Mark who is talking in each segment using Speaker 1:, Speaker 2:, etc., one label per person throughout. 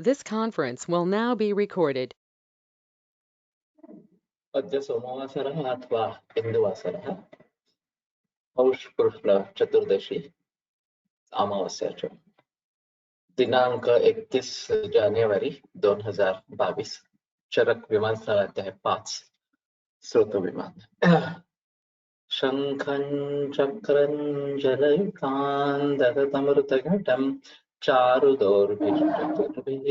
Speaker 1: This conference will now be recorded.
Speaker 2: अद्य सोमवासरः अथवा इन्दुवासरः पौषकृष्ण चतुर्दशी अमावास्या च दिनांक 31 जानेवारी 2022 चरक विमानस्थळात आहे 5 स्रोत विमान शंखं चक्रं जलयुतान्तरतमृतघटं चारुदौर्भिश्चतुर्भिः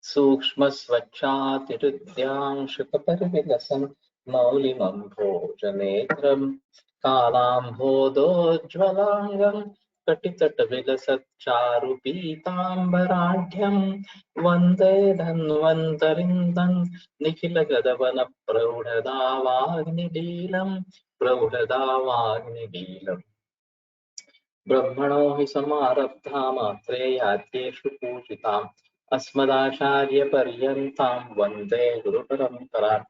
Speaker 2: सूक्ष्मस्वच्छातिरुद्यांशुकपरिविलसन् मौलिमम्भोजनेत्रं कालाम्भोदोज्ज्वलाङ्गं कटितटविलसच्चारुपीताम्बराढ्यं वन्दे धन्वन्तरिन्दं निखिलगदवनप्रौढदावाग्निलीलम् प्रौढदावाग्निलीलम् ब्रह्मणो हि समारब्धामात्रेयाद्येषु पूजिताम् अस्मदाचार्यपर्यन्तां वन्दे गुरुपरम्पराम्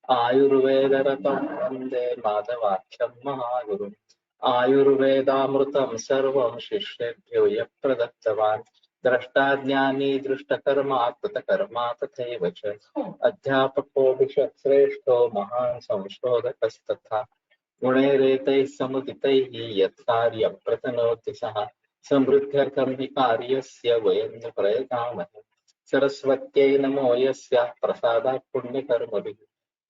Speaker 2: आयुर्वेदरतं वन्दे माधवाख्यं महागुरुम् आयुर्वेदामृतं सर्वं शिष्येभ्यो यः प्रदत्तवान् द्रष्टाज्ञानी दृष्टकर्मा कृतकर्मा तथैव च अध्यापको विश्वश्रेष्ठो महान् संशोधकस्तथा गुणैरेतैः समुदितैः यत्कार्यं प्रतनोति सः समृद्ध्यर्थं हि कार्यस्य वयं न प्रयतामहे सरस्वत्यै नमो यस्याः प्रसादात् पुण्यकर्मभिः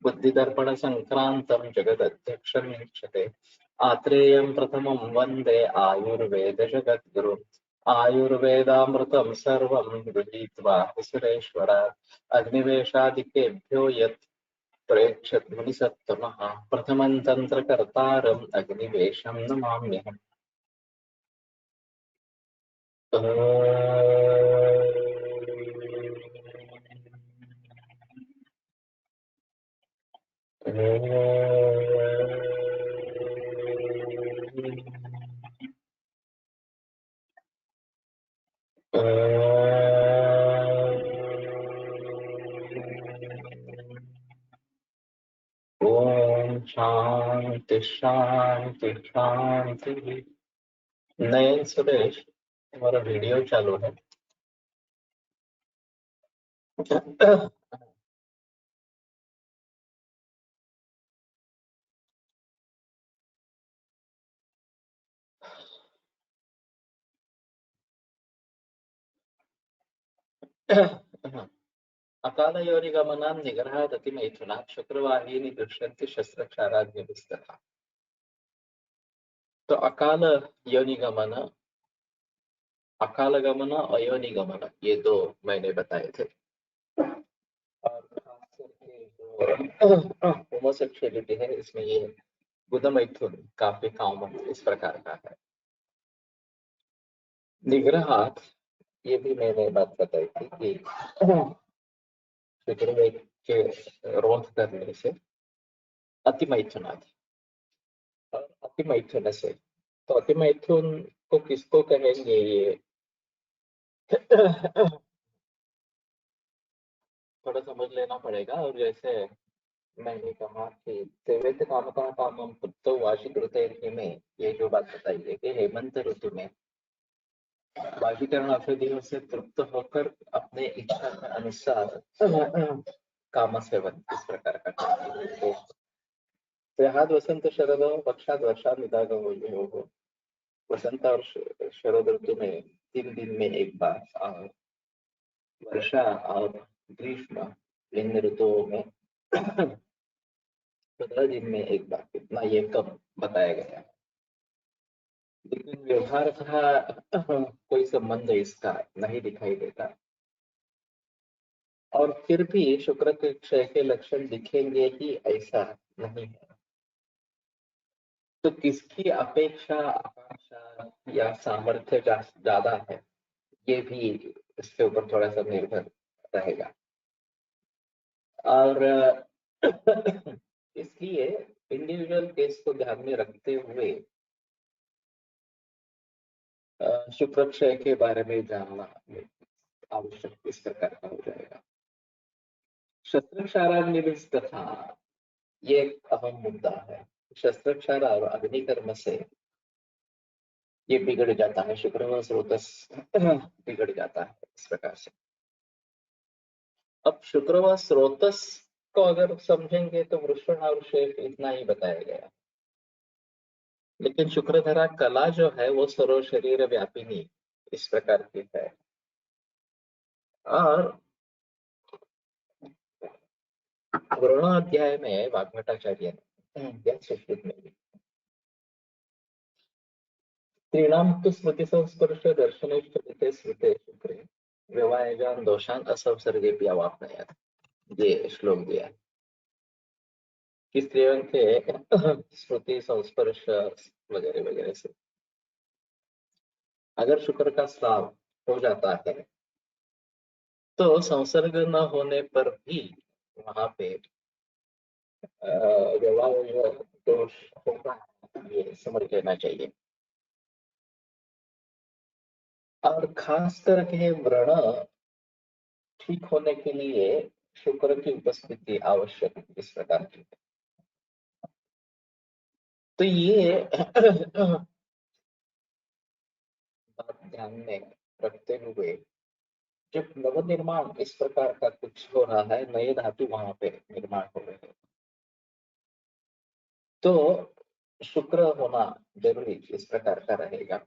Speaker 2: बुद्धिदर्पणसङ्क्रान्तं जगदध्यक्षं वीक्षते आत्रेयं प्रथमं वन्दे आयुर्वेदजगद्गुरुम् आयुर्वेदामृतं सर्वं गृहीत्वा सुरेश्वरात् अग्निवेशादिकेभ्यो यत् प्रेक्षत मुनिसत्तमः प्रथमं तन्त्रकर्तारम् अग्निवेशं नमाम्यहम् ओम शांति शांति शांति। नयन सुरेश, हमारा वीडियो चालू है। अकालयोनिगमनान् निग्रहादतिमैथुनात् शुक्रवाहिनी दृश्यन्ते शस्त्रक्षाराग्निभिस्तथा। तो अकाल योनिगमन, अकालगमन, अयोनिगमन, ये दो मैंने बताए थे। और खास करके जो होमोसेक्सुअलिटी है, इसमें ये बुधमैथुन काफी कॉमन इस प्रकार का है। निग्रहात, ये भी मैंने बात बताई थी कि शुक्रवेद के रोध करने से अतिमैथुनात् और अतिमैथुन से, तो अतिमैथुन को किसको कहेंगे ये थोड़ा समझ लेना पड़ेगा। और जैसे मैंने कहा कि सेवेत कामका कामम पुत्तो वार्षिक ऋतु में ये जो बात बताई है कि हेमंत ऋतु में वाशीकरण औषधियों से तृप्त होकर अपने इच्छा के अनुसार काम सेवन इस प्रकार का करते हैं। त्र्यहाद वसंत शरदों पक्षाद वर्षाद निदागमोयोः, वसंत और शरद ऋतु में 3 दिन में एक बार, और वर्षा और ग्रीष्म इन ऋतुओं में 15 दिन में एक बार, इतना ये कम बताया गया है। लेकिन व्यवहार का कोई संबंध इसका नहीं दिखाई देता। और फिर भी शुक्र के क्षय के लक्षण दिखेंगे ही ऐसा नहीं है। तो किसकी अपेक्षा, आकांक्षा या सामर्थ्य ज्यादा है, ये भी इसके ऊपर थोड़ा सा निर्भर रहेगा। और इसलिए इंडिविजुअल केस को ध्यान में रखते हुए शुक्र क्षय के बारे में जानना आवश्यक इस प्रकार का हो जाएगा। शस्त्रक्षाराग्निभिः तथा, ये एक अहम मुद्दा है। शस्त्रक्षार और अग्निकर्म से ये बिगड़ जाता है, शुक्रवार स्रोतस बिगड़ जाता है इस प्रकार से। अब शुक्र व स्रोतस को अगर समझेंगे तो वृषण और शेष इतना ही बताया गया, लेकिन शुक्रधरा कला जो है वो सर्व शरीर व्यापिनी इस प्रकार की है। और वरुण अध्याय में वाग्भटाचार्य ने सुश्रुत में भी त्रीणाम तो स्मृति संस्पर्श दर्शन स्मृते शुक्रे व्यवायान दोषान असंसर्गे अवापनयात्, ये श्लोक दिया कि स्त्रियों के स्मृति संस्पर्श वगैरह वगैरह से अगर शुक्र का स्राव हो जाता है तो संसर्ग न होने पर भी वहां पे व्यवहार दोष होगा, ये समझ लेना चाहिए। और खास करके व्रण ठीक होने के लिए शुक्र की उपस्थिति आवश्यक इस प्रकार की। तो ये बात ध्यान में रखते हुए जब नवनिर्माण इस प्रकार का कुछ हो रहा है, नए धातु वहां पे निर्माण हो रहे हैं, तो शुक्र होना जरूरी इस प्रकार का रहेगा।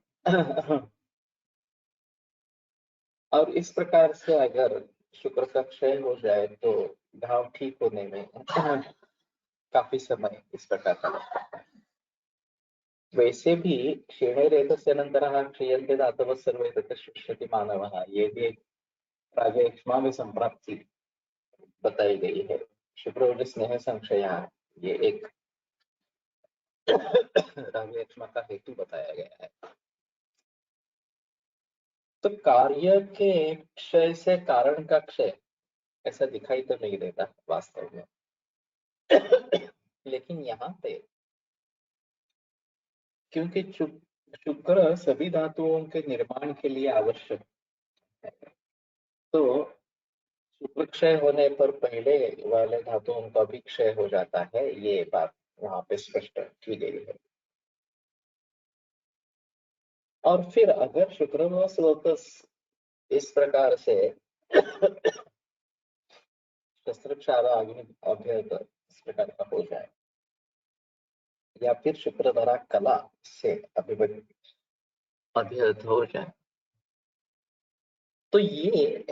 Speaker 2: और इस प्रकार से अगर शुक्र का क्षय हो जाए तो घाव ठीक होने में काफी समय इस प्रकार का लगता है। वैसे भी क्षीणे रेतस्य अनन्तरः क्षीयन्ते धातवः सर्वे तत् शुष्यति मानवः, ये भी एक प्रागेक्ष्मा में संप्राप्ति बताई गई है। शुक्र स्नेह संशया, ये एक रागेक्ष्मा का हेतु बताया गया है। तो कार्य के क्षय से कारण का क्षय ऐसा दिखाई तो नहीं देता वास्तव में। लेकिन यहाँ पे क्योंकि शुक्र सभी धातुओं के निर्माण के लिए आवश्यक है, तो शुक्र क्षय होने पर पहले वाले धातुओं का भी क्षय हो जाता है, ये बात वहां पे स्पष्ट की गई है। और फिर अगर शुक्र व स्रोतस इस प्रकार से शस्त्रक्षार अग्नि अभ्यत इस प्रकार का हो जाए, या फिर शुक्रधरा कला से अभ्यत हो जाए, तो ये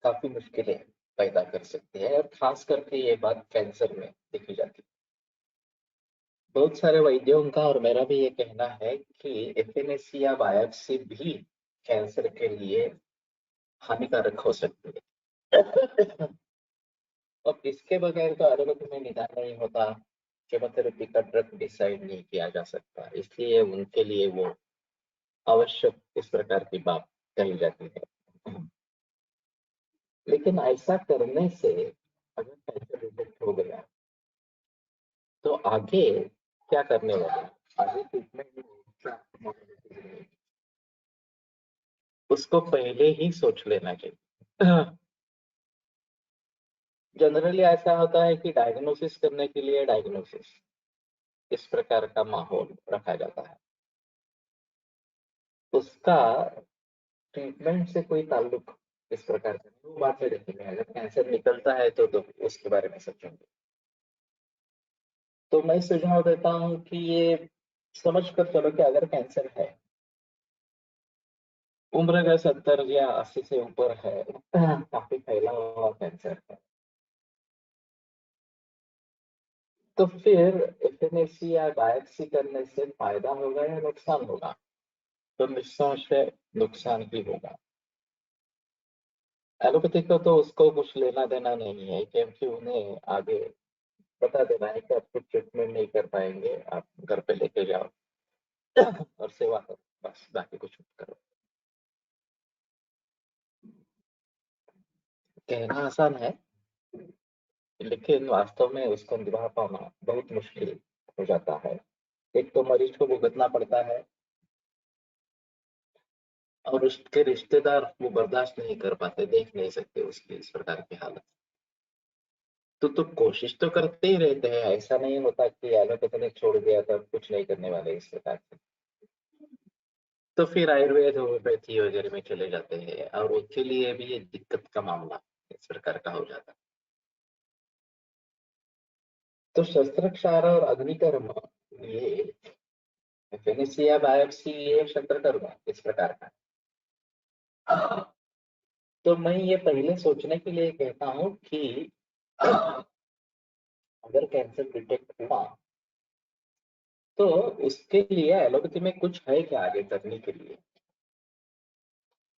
Speaker 2: काफी मुश्किलें पैदा कर सकती है। और खास करके ये बात कैंसर में देखी जाती है। बहुत सारे वैद्यों का और मेरा भी ये कहना है कि एफएनएसी या बायोप्सी भी कैंसर के लिए हानिकारक हो सकती है। अब इसके बगैर तो एलोपैथी में निदान नहीं होता, केमोथेरेपी का ड्रग डिसाइड नहीं किया जा सकता, इसलिए उनके लिए वो आवश्यक इस प्रकार की बात कही जाती है। लेकिन ऐसा करने से अगर कैंसर रिजेक्ट हो गया तो आगे क्या करने वाले, आगे ट्रीटमेंट उसको पहले ही सोच लेना चाहिए। जनरली ऐसा होता है कि डायग्नोसिस करने के लिए डायग्नोसिस इस प्रकार का माहौल रखा जाता है, उसका ट्रीटमेंट से कोई ताल्लुक इस प्रकार का नहीं। वो बात में देखेंगे, अगर कैंसर निकलता है तो उसके बारे में सोचेंगे। तो मैं सुझाव देता हूँ कि ये समझ कर चलो कि अगर कैंसर है, उम्र का 70 या 80 से ऊपर है, काफी फैला हुआ कैंसर है, तो फिर एफएनएसी या बायोप्सी करने से फायदा होगा या नुकसान होगा? तो निस्संशय नुकसान ही होगा। एलोपैथी को तो उसको कुछ लेना देना नहीं है, क्योंकि उन्हें आगे बता देना है कि आप कुछ ट्रीटमेंट नहीं कर पाएंगे, आप घर पे लेके जाओ और सेवा करो, बस बाकी कुछ मत करो। कहना आसान है, लेकिन वास्तव में उसको निभा पाना बहुत मुश्किल हो जाता है। एक तो मरीज को भुगतना पड़ता है और उसके रिश्तेदार वो बर्दाश्त नहीं कर पाते, देख नहीं सकते उसकी इस प्रकार की हालत। तो कोशिश तो करते ही रहते हैं, ऐसा नहीं होता कि एलोपैथी ने छोड़ दिया तो कुछ नहीं करने वाले इस प्रकार से। तो फिर आयुर्वेद होम्योपैथी वगैरह में चले जाते हैं और उसके लिए भी ये दिक्कत का मामला इस प्रकार का हो जाता है। तो शस्त्रक्षार और अग्निकर्म ये फेनेसिया बायोप्सी ये शस्त्रकर्म इस प्रकार का। तो मैं ये पहले सोचने के लिए कहता हूँ कि अगर कैंसर डिटेक्ट हुआ तो उसके लिए एलोपैथी में कुछ है क्या आगे करने के लिए,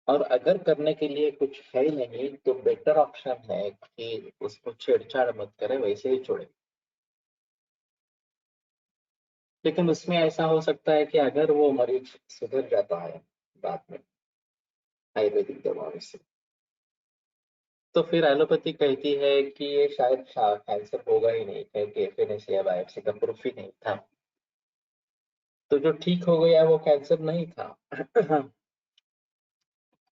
Speaker 2: और अगर करने के लिए कुछ है नहीं तो बेटर ऑप्शन है कि उसको छेड़छाड़ मत करें, वैसे ही छोड़े। लेकिन उसमें ऐसा हो सकता है कि अगर वो मरीज सुधर जाता है बाद में आयुर्वेदिक दवाओं से, तो फिर एलोपैथी कहती है कि ये शायद कैंसर होगा ही नहीं, क्योंकि एफएनएसिया बायोप्सी का प्रूफ ही नहीं था। तो जो ठीक हो गया वो कैंसर नहीं था।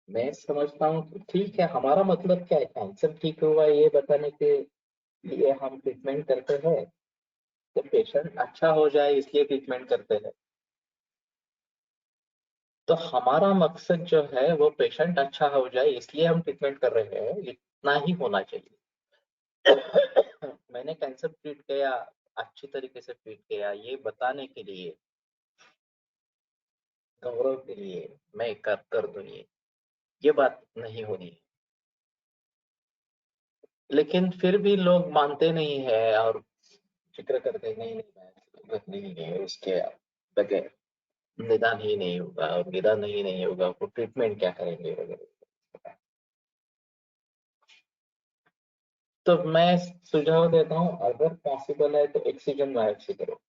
Speaker 2: मैं समझता हूँ कि ठीक है, हमारा मतलब क्या है, कैंसर ठीक हुआ ये बताने के लिए हम ट्रीटमेंट करते हैं, तो पेशेंट अच्छा हो जाए इसलिए ट्रीटमेंट करते हैं। तो हमारा मकसद जो है वो पेशेंट अच्छा हो जाए इसलिए हम ट्रीटमेंट कर रहे हैं, इतना ही होना चाहिए। मैंने कैंसर ट्रीट किया, अच्छी तरीके से ट्रीट किया, ये बताने के लिए, गौरव के लिए मैं कर दूं, ये बात नहीं होनी है। लेकिन फिर भी लोग मानते नहीं है और फिक्र करते नहीं, जरूरत नहीं है उसके बगैर निदान ही नहीं होगा, और निदान ही नहीं होगा तो ट्रीटमेंट क्या करेंगे वगैरह। तो मैं सुझाव देता हूँ, अगर पॉसिबल है तो एक्सीजन बायोप्सी करो।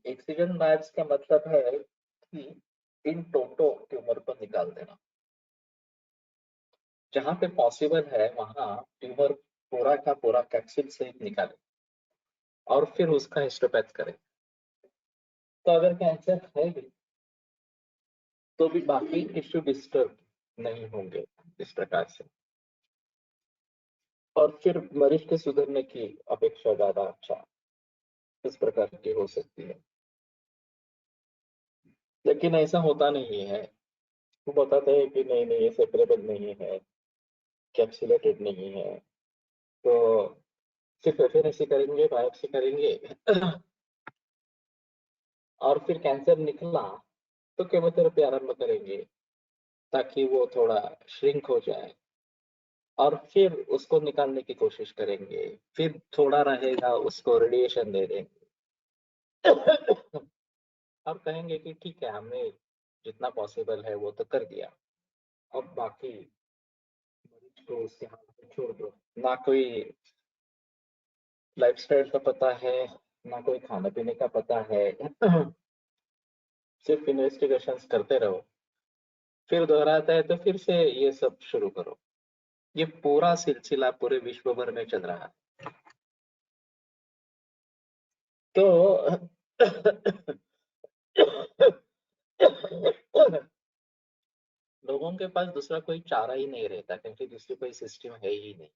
Speaker 2: एक्सीजन बायोप्सी का मतलब है कि इन टोटो ट्यूमर को निकाल देना, जहां पे पॉसिबल है वहां ट्यूमर पूरा का पूरा कैप्सूल सहित निकाले और फिर उसका हिस्टोपैथ करें। तो अगर कैंसर है भी तो भी बाकी टिश्यू डिस्टर्ब नहीं होंगे इस प्रकार से, और फिर मरीज के सुधरने की अपेक्षा ज्यादा अच्छा इस प्रकार की हो सकती है। लेकिन ऐसा होता नहीं है, वो बताते हैं कि नहीं नहीं ये सेपरेबल नहीं है, कैप्सुलेटेड नहीं है, तो सिर्फ एफएनएसी करेंगे, बायोप्सी करेंगे, और फिर कैंसर निकला तो केमोथेरेपी आरंभ करेंगे ताकि वो थोड़ा श्रिंक हो जाए, और फिर उसको निकालने की कोशिश करेंगे, फिर थोड़ा रहेगा उसको रेडिएशन दे देंगे। और कहेंगे कि ठीक है हमने जितना पॉसिबल है वो तो कर दिया, अब बाकी मरीज को उसके हाथ में छोड़ दो। ना कोई लाइफस्टाइल का पता है, ना कोई खाने पीने का पता है। सिर्फ इन्वेस्टिगेशंस करते रहो, फिर दोहराता है तो फिर से ये सब शुरू करो। ये पूरा सिलसिला पूरे विश्व भर में चल रहा है। तो लोगों के पास दूसरा कोई चारा ही नहीं रहता, क्योंकि दूसरी कोई सिस्टम है ही नहीं,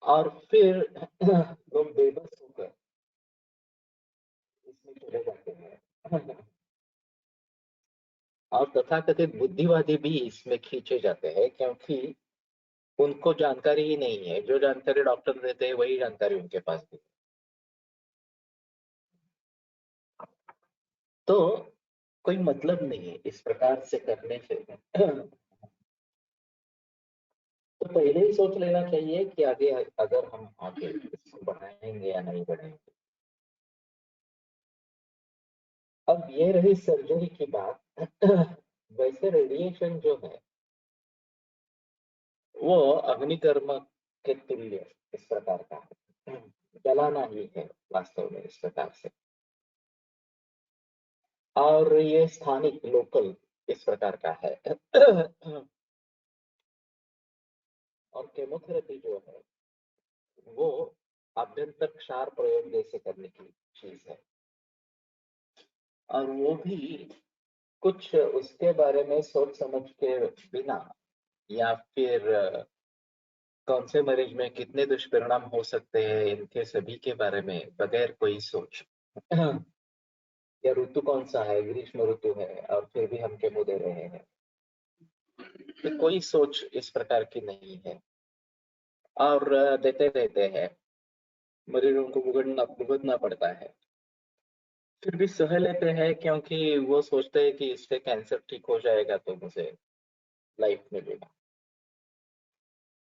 Speaker 2: और फिर लोग बेबस होकर इसमें चले जाते हैं। और तथाकथित बुद्धिवादी भी इसमें खींचे जाते हैं, क्योंकि उनको जानकारी ही नहीं है, जो जानकारी डॉक्टर देते हैं वही जानकारी उनके पास भी। तो कोई मतलब नहीं है इस प्रकार से करने से। तो पहले ही सोच लेना चाहिए कि आगे अगर हम आगे इसको बढ़ाएंगे या नहीं बढ़ाएंगे। अब ये रही सर्जरी की बात। वैसे रेडिएशन जो है वो अग्निकर्म के तुल्य इस प्रकार का है, जलाना ही है वास्तव में इस प्रकार से। और ये स्थानिक लोकल इस प्रकार का है। और केमोथेरेपी जो है वो आभ्यंतर क्षार प्रयोग जैसे करने की चीज है। और वो भी कुछ उसके बारे में सोच समझ के बिना, या फिर कौन से मरीज में कितने दुष्परिणाम हो सकते हैं इनके सभी के बारे में बगैर कोई सोच, या ऋतु कौन सा है, ग्रीष्म ऋतु है और फिर भी हम केमो दे रहे हैं, तो कोई सोच इस प्रकार की नहीं है। और देते देते हैं मरीजों को भुगतना भुगतना पड़ता है, फिर भी सह लेते हैं क्योंकि वो सोचते हैं कि इससे कैंसर ठीक हो जाएगा तो मुझे लाइफ मिलेगा।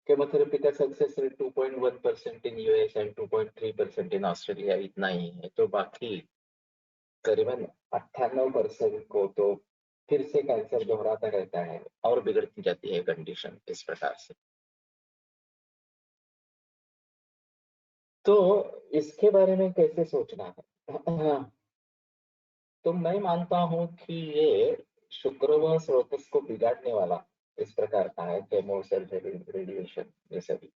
Speaker 2: केमोथेरेपी का success rate 2.1% in US and 2.3% in Australia इतना ही है, तो बाकी करीबन 98% को तो फिर से कैंसर दोहराता रहता है और बिगड़ती जाती है कंडीशन इस प्रकार से। तो इसके बारे में कैसे सोचना है? तो मैं मानता हूं कि ये शुक्र व स्रोतस को बिगाड़ने वाला इस प्रकार का है, केमो सर्जरी रेडिएशन ये सभी।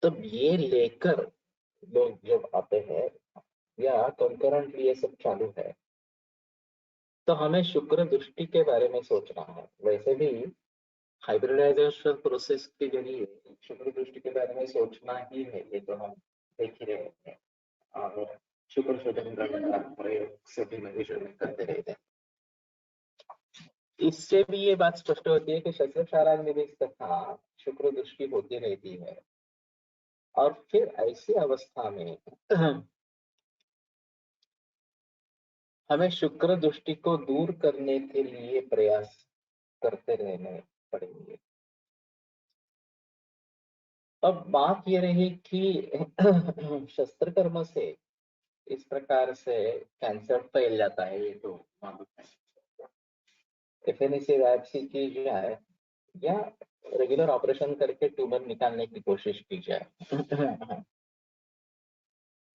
Speaker 2: तब ये लेकर लोग जब आते हैं या कंकरेंटली ये सब चालू है, तो हमें शुक्र दृष्टि के बारे में सोचना है। वैसे भी हाइब्रिडाइजेशन प्रोसेस के जरिए शुक्र दृष्टि के बारे में सोचना ही है, ये तो हम देख ही रहे हैं। और शुक्र शोधन करने का प्रयोग सभी मरीजों में करते रहते हैं। इससे भी ये बात स्पष्ट होती है कि शस्त्र क्षाराग्निवेश तथा शुक्र दृष्टि होती रहती है। और फिर ऐसी अवस्था में हमें शुक्र दृष्टि को दूर करने के लिए प्रयास करते रहने पड़ेंगे। अब बात ये रही कि शस्त्र कर्म से इस प्रकार से कैंसर फैल जाता है, ये तो मालूम है। एफएनएसी बायोप्सी की जाए या रेगुलर ऑपरेशन करके ट्यूमर निकालने की कोशिश की जाए।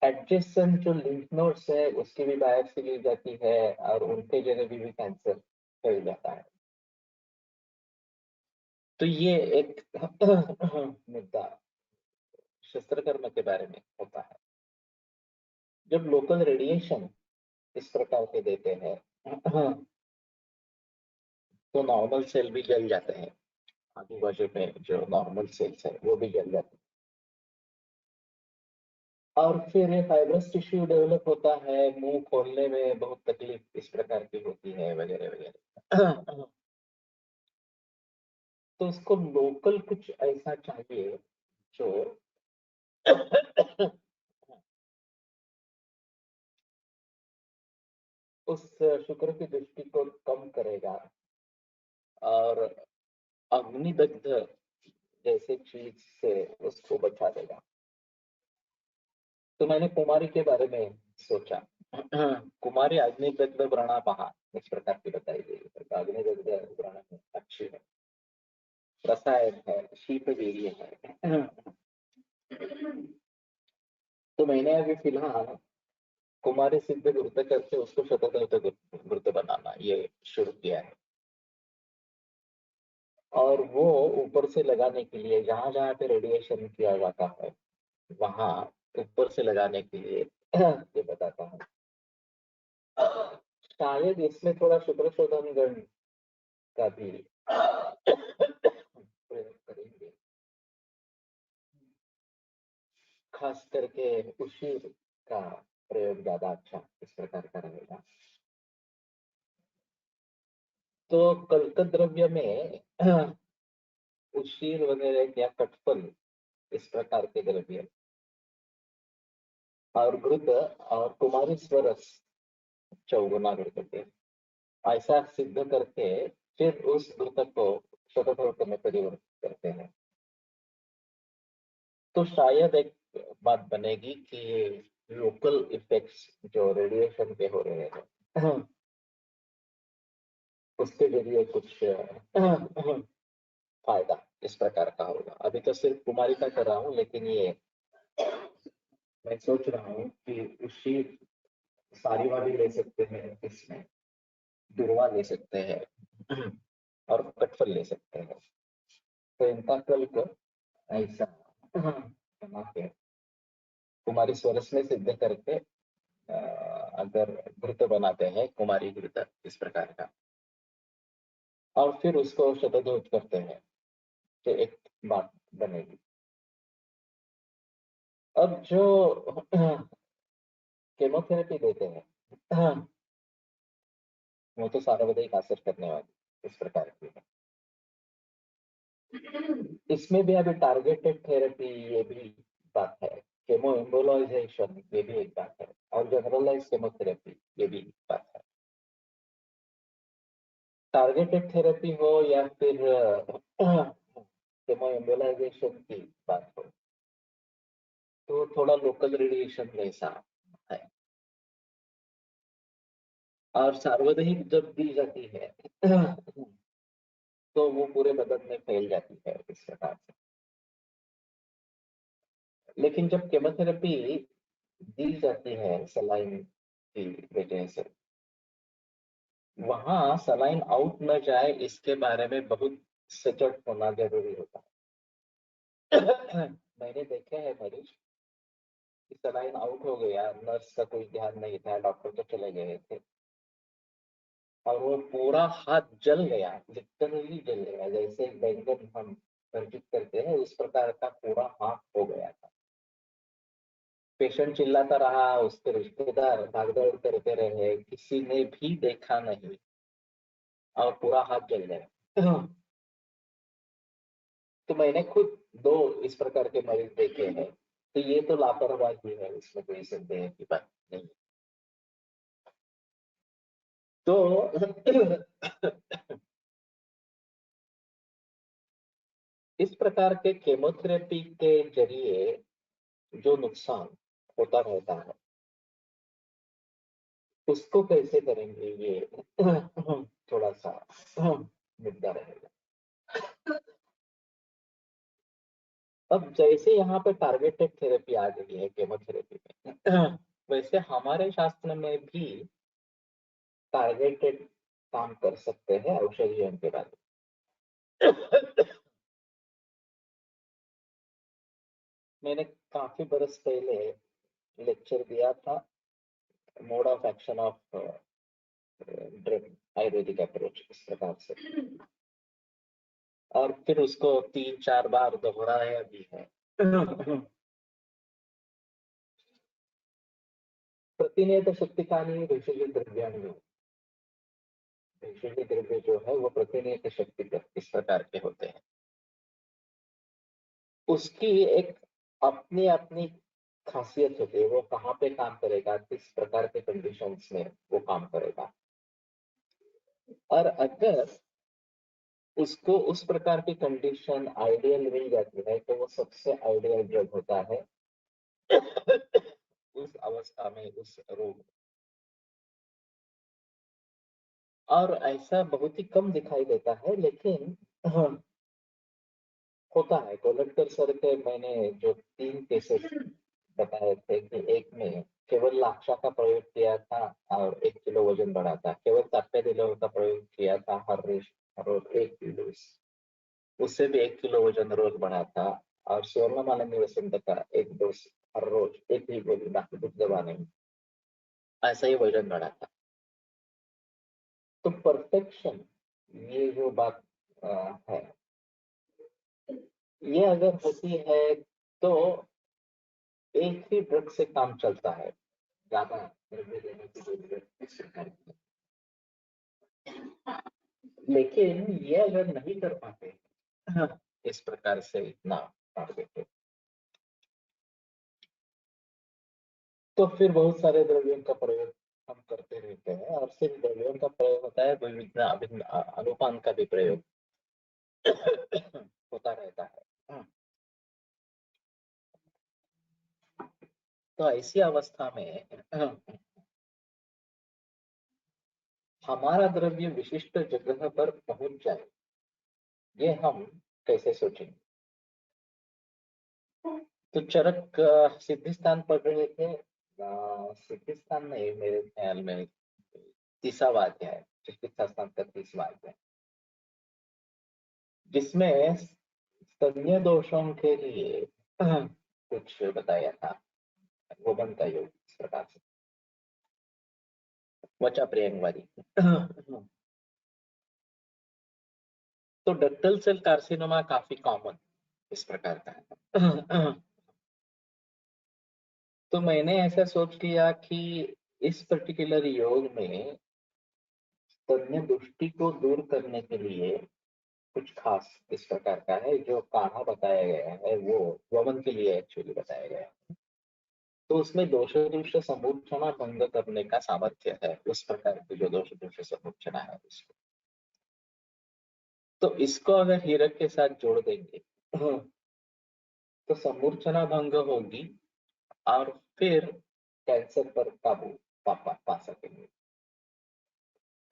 Speaker 2: एडजेसेंट जो लिम्फ नोड्स है उसकी भी बायोप्सी ली जाती है और उनके जगह भी कैंसर फैल जाता है। तो ये एक मुद्दा शस्त्र कर्म के बारे में होता है। जब लोकल रेडिएशन इस प्रकार के देते हैं तो नॉर्मल सेल भी जल जाते हैं, आजू बाजू में जो नॉर्मल सेल्स है वो भी जल जाते हैं। और फिर ये फाइब्रस टिश्यू डेवलप होता है, मुंह खोलने में बहुत तकलीफ इस प्रकार की होती है वगैरह वगैरह। तो उसको लोकल कुछ ऐसा चाहिए जो उस शुक्र की दृष्टि को कम करेगा और अग्निदग्ध जैसे चीज से उसको बचा देगा। तो मैंने कुमारी के बारे में सोचा। कुमारी अग्निदग्ध व्रणा पहा इस प्रकार की बताई गई है। तो अग्निदग्ध व्रण अच्छी है, रसायन है, शीतवीर्य है। तो मैंने अभी फिलहाल कुमारी सिद्ध गुरुत करके उसको शतदत्त गुरुत बनाना ये शुरू किया है। और वो ऊपर से लगाने के लिए जहां जहां पे रेडिएशन किया जाता है वहां ऊपर से लगाने के लिए ये बताता हूँ। शायद इसमें थोड़ा शुक्र शोधन गण का भी प्रयोग करेंगे, खास करके उशीर का प्रयोग ज्यादा अच्छा इस प्रकार का रहेगा। तो कल्क द्रव्य में उशीर वगैरह या कटफल इस प्रकार के द्रव्य, और घृत और कुमारी स्वरस चौगुना घृत ऐसा सिद्ध करके फिर उस घृतक को शतघृत में परिवर्तित करते हैं। तो शायद एक बात बनेगी कि लोकल इफेक्ट्स जो रेडिएशन के हो रहे हैं उसके जरिए कुछ फायदा इस प्रकार का होगा। अभी तो सिर्फ कुमारी का कर रहा हूँ, लेकिन ये मैं सोच रहा हूँ कि उसी सारीवादी ले सकते हैं, इसमें दुर्वा ले सकते हैं और कटफल ले सकते हैं। तो इनका कल को ऐसा बना के कुमारी स्वरस में सिद्ध करके अगर घृत बनाते हैं, कुमारी घृत इस प्रकार का, और फिर उसको शतधोत करते हैं, तो एक बात बनेगी। अब जो केमोथेरेपी देते हैं वो तो सार्वजनिक असर करने वाली इस प्रकार की है। इसमें भी अभी टारगेटेड थेरेपी ये भी बात है, केमो एम्बोलाइजेशन ये भी एक बात है, और जनरलाइज केमोथेरेपी ये भी बात है। टारगेटेड थेरेपी हो या फिर केमो एम्बोलाइजेशन की बात हो, तो थोड़ा लोकल रेडिएशन जैसा है। और सार्वजनिक जब दी जाती है तो वो पूरे बदन में फैल जाती है इस प्रकार से। लेकिन जब केमोथेरेपी दी जाती है सलाइन की वजह से, वहां सलाइन आउट न जाए इसके बारे में बहुत सजग होना जरूरी होता है। मैंने देखे हैं मरीज कि सलाइन आउट हो गया, नर्स का कोई ध्यान नहीं था, डॉक्टर तो चले गए थे, और वो पूरा हाथ जल गया, लिटरली जल गया, जैसे बैंगन हम भर्जित करते हैं उस प्रकार का पूरा हाथ हो गया था। पेशेंट चिल्लाता रहा, उसके रिश्तेदार भागदौड़ करते रहे, किसी ने भी देखा नहीं, और पूरा हाथ जल गया। तो मैंने खुद 2 इस प्रकार के मरीज देखे हैं। तो ये तो लापरवाही है, इसमें कोई संदेह की बात नहीं। तो इस प्रकार के केमोथेरेपी के जरिए जो नुकसान होता रहता है उसको कैसे करेंगे, ये थोड़ा सा मुद्दा रहेगा। अब जैसे यहाँ पे टारगेटेड थेरेपी आ गई है केमोथेरेपी में, वैसे हमारे शास्त्र में भी टारगेटेड काम कर सकते हैं औषधियों के बाद। मैंने काफी बरस पहले लेक्चर दिया था, mode of action of drug Ayurvedic approach इस प्रकार से, और फिर उसको 3-4 बार दोहराया भी है। प्रतिनियत शक्तिकानी भेषज द्रव्याणु, भेषज द्रव्य जो है वो प्रतिनियत शक्ति इस प्रकार के होते हैं। उसकी एक अपनी अपनी खासियत होती है, वो कहाँ पे काम करेगा, किस प्रकार के कंडीशंस में वो काम करेगा। और अगर उसको उस प्रकार की कंडीशन आइडियल मिल जाती है तो वो सबसे आइडियल ड्रग होता है उस अवस्था में, उस रोग। और ऐसा बहुत ही कम दिखाई देता है, लेकिन होता है। कोलटकर सर के मैंने जो 3 केसेस बताए थे कि एक में केवल लाक्षा का प्रयोग किया था और 1 किलो वजन बढ़ा था, केवल ताप्यादिलो का प्रयोग किया था हर रोज 1 किलो, उससे भी 1 किलो वजन रोज बढ़ा था, और स्वर्णमाला वसंत का 1 डोज हर रोज 1 ही गोली, बाकी कुछ दवा नहीं, ऐसा ही वजन बढ़ा था। तो परफेक्शन ये जो बात है, ये अगर होती है तो एक ही ड्रग से काम चलता है, ज्यादा द्रव्य लेने की जरूरत इस प्रकार की। लेकिन ये अगर नहीं कर पाते इस प्रकार से इतना टारगेटेड, तो फिर बहुत सारे द्रव्यों का प्रयोग हम करते रहते हैं, और सिर्फ द्रव्यों का प्रयोग होता है, विभिन्न अभिन्न अनुपान का भी प्रयोग होता रहता है। तो ऐसी अवस्था में हमारा द्रव्य विशिष्ट जगह पर पहुंच जाए, ये हम कैसे सोचेंगे? तो चरक सिद्धि स्थान पढ़ रहे थे, सिद्धि स्थान नहीं, मेरे ख्याल में 30वां वाक्य है, चिकित्सा स्थान का 30वां वाक्य, जिसमें स्तन्य दोषों के लिए कुछ बताया था, गोबन का योग इस प्रकार से, वचा प्रियंगवादी। तो डक्टल सेल कार्सिनोमा काफी कॉमन इस प्रकार का है। तो मैंने ऐसा सोच लिया कि इस पर्टिकुलर योग में स्तन्य दृष्टि को दूर करने के लिए कुछ खास इस प्रकार का है, जो काढ़ा बताया गया है वो वमन के लिए एक्चुअली बताया गया है। तो उसमें दोष दूष समूर्छना भंग करने का सामर्थ्य है, उस प्रकार की जो दोष दूष समूर्छना है उसको। तो इसको अगर हीरक के साथ जोड़ देंगे तो समूर्छना भंग होगी, और फिर कैंसर पर काबू पा सकेंगे।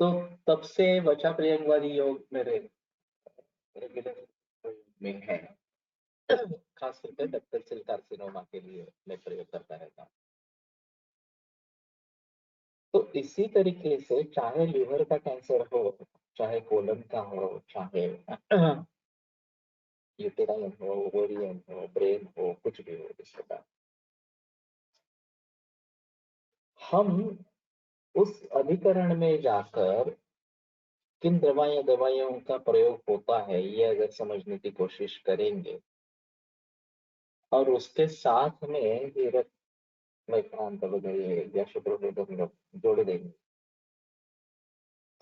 Speaker 2: तो तब से वचा प्रियंगवादी योग मेरे रेगुलर में है, खास करके डक्टल सेल कार्सिनोमा के लिए मैं प्रयोग करता रहता हूँ। तो इसी तरीके से चाहे लिवर का कैंसर हो, चाहे कोलन का हो, चाहे यूटेराइन हो, ओवरियन हो, ब्रेन हो, कुछ भी हो इस प्रकार, हम उस अधिकरण में जाकर किन दवाइयों का प्रयोग होता है ये अगर समझने की कोशिश करेंगे, और उसके साथ में हीरक वैक्रांत वगैरह या शुक्र जोड़ देंगे,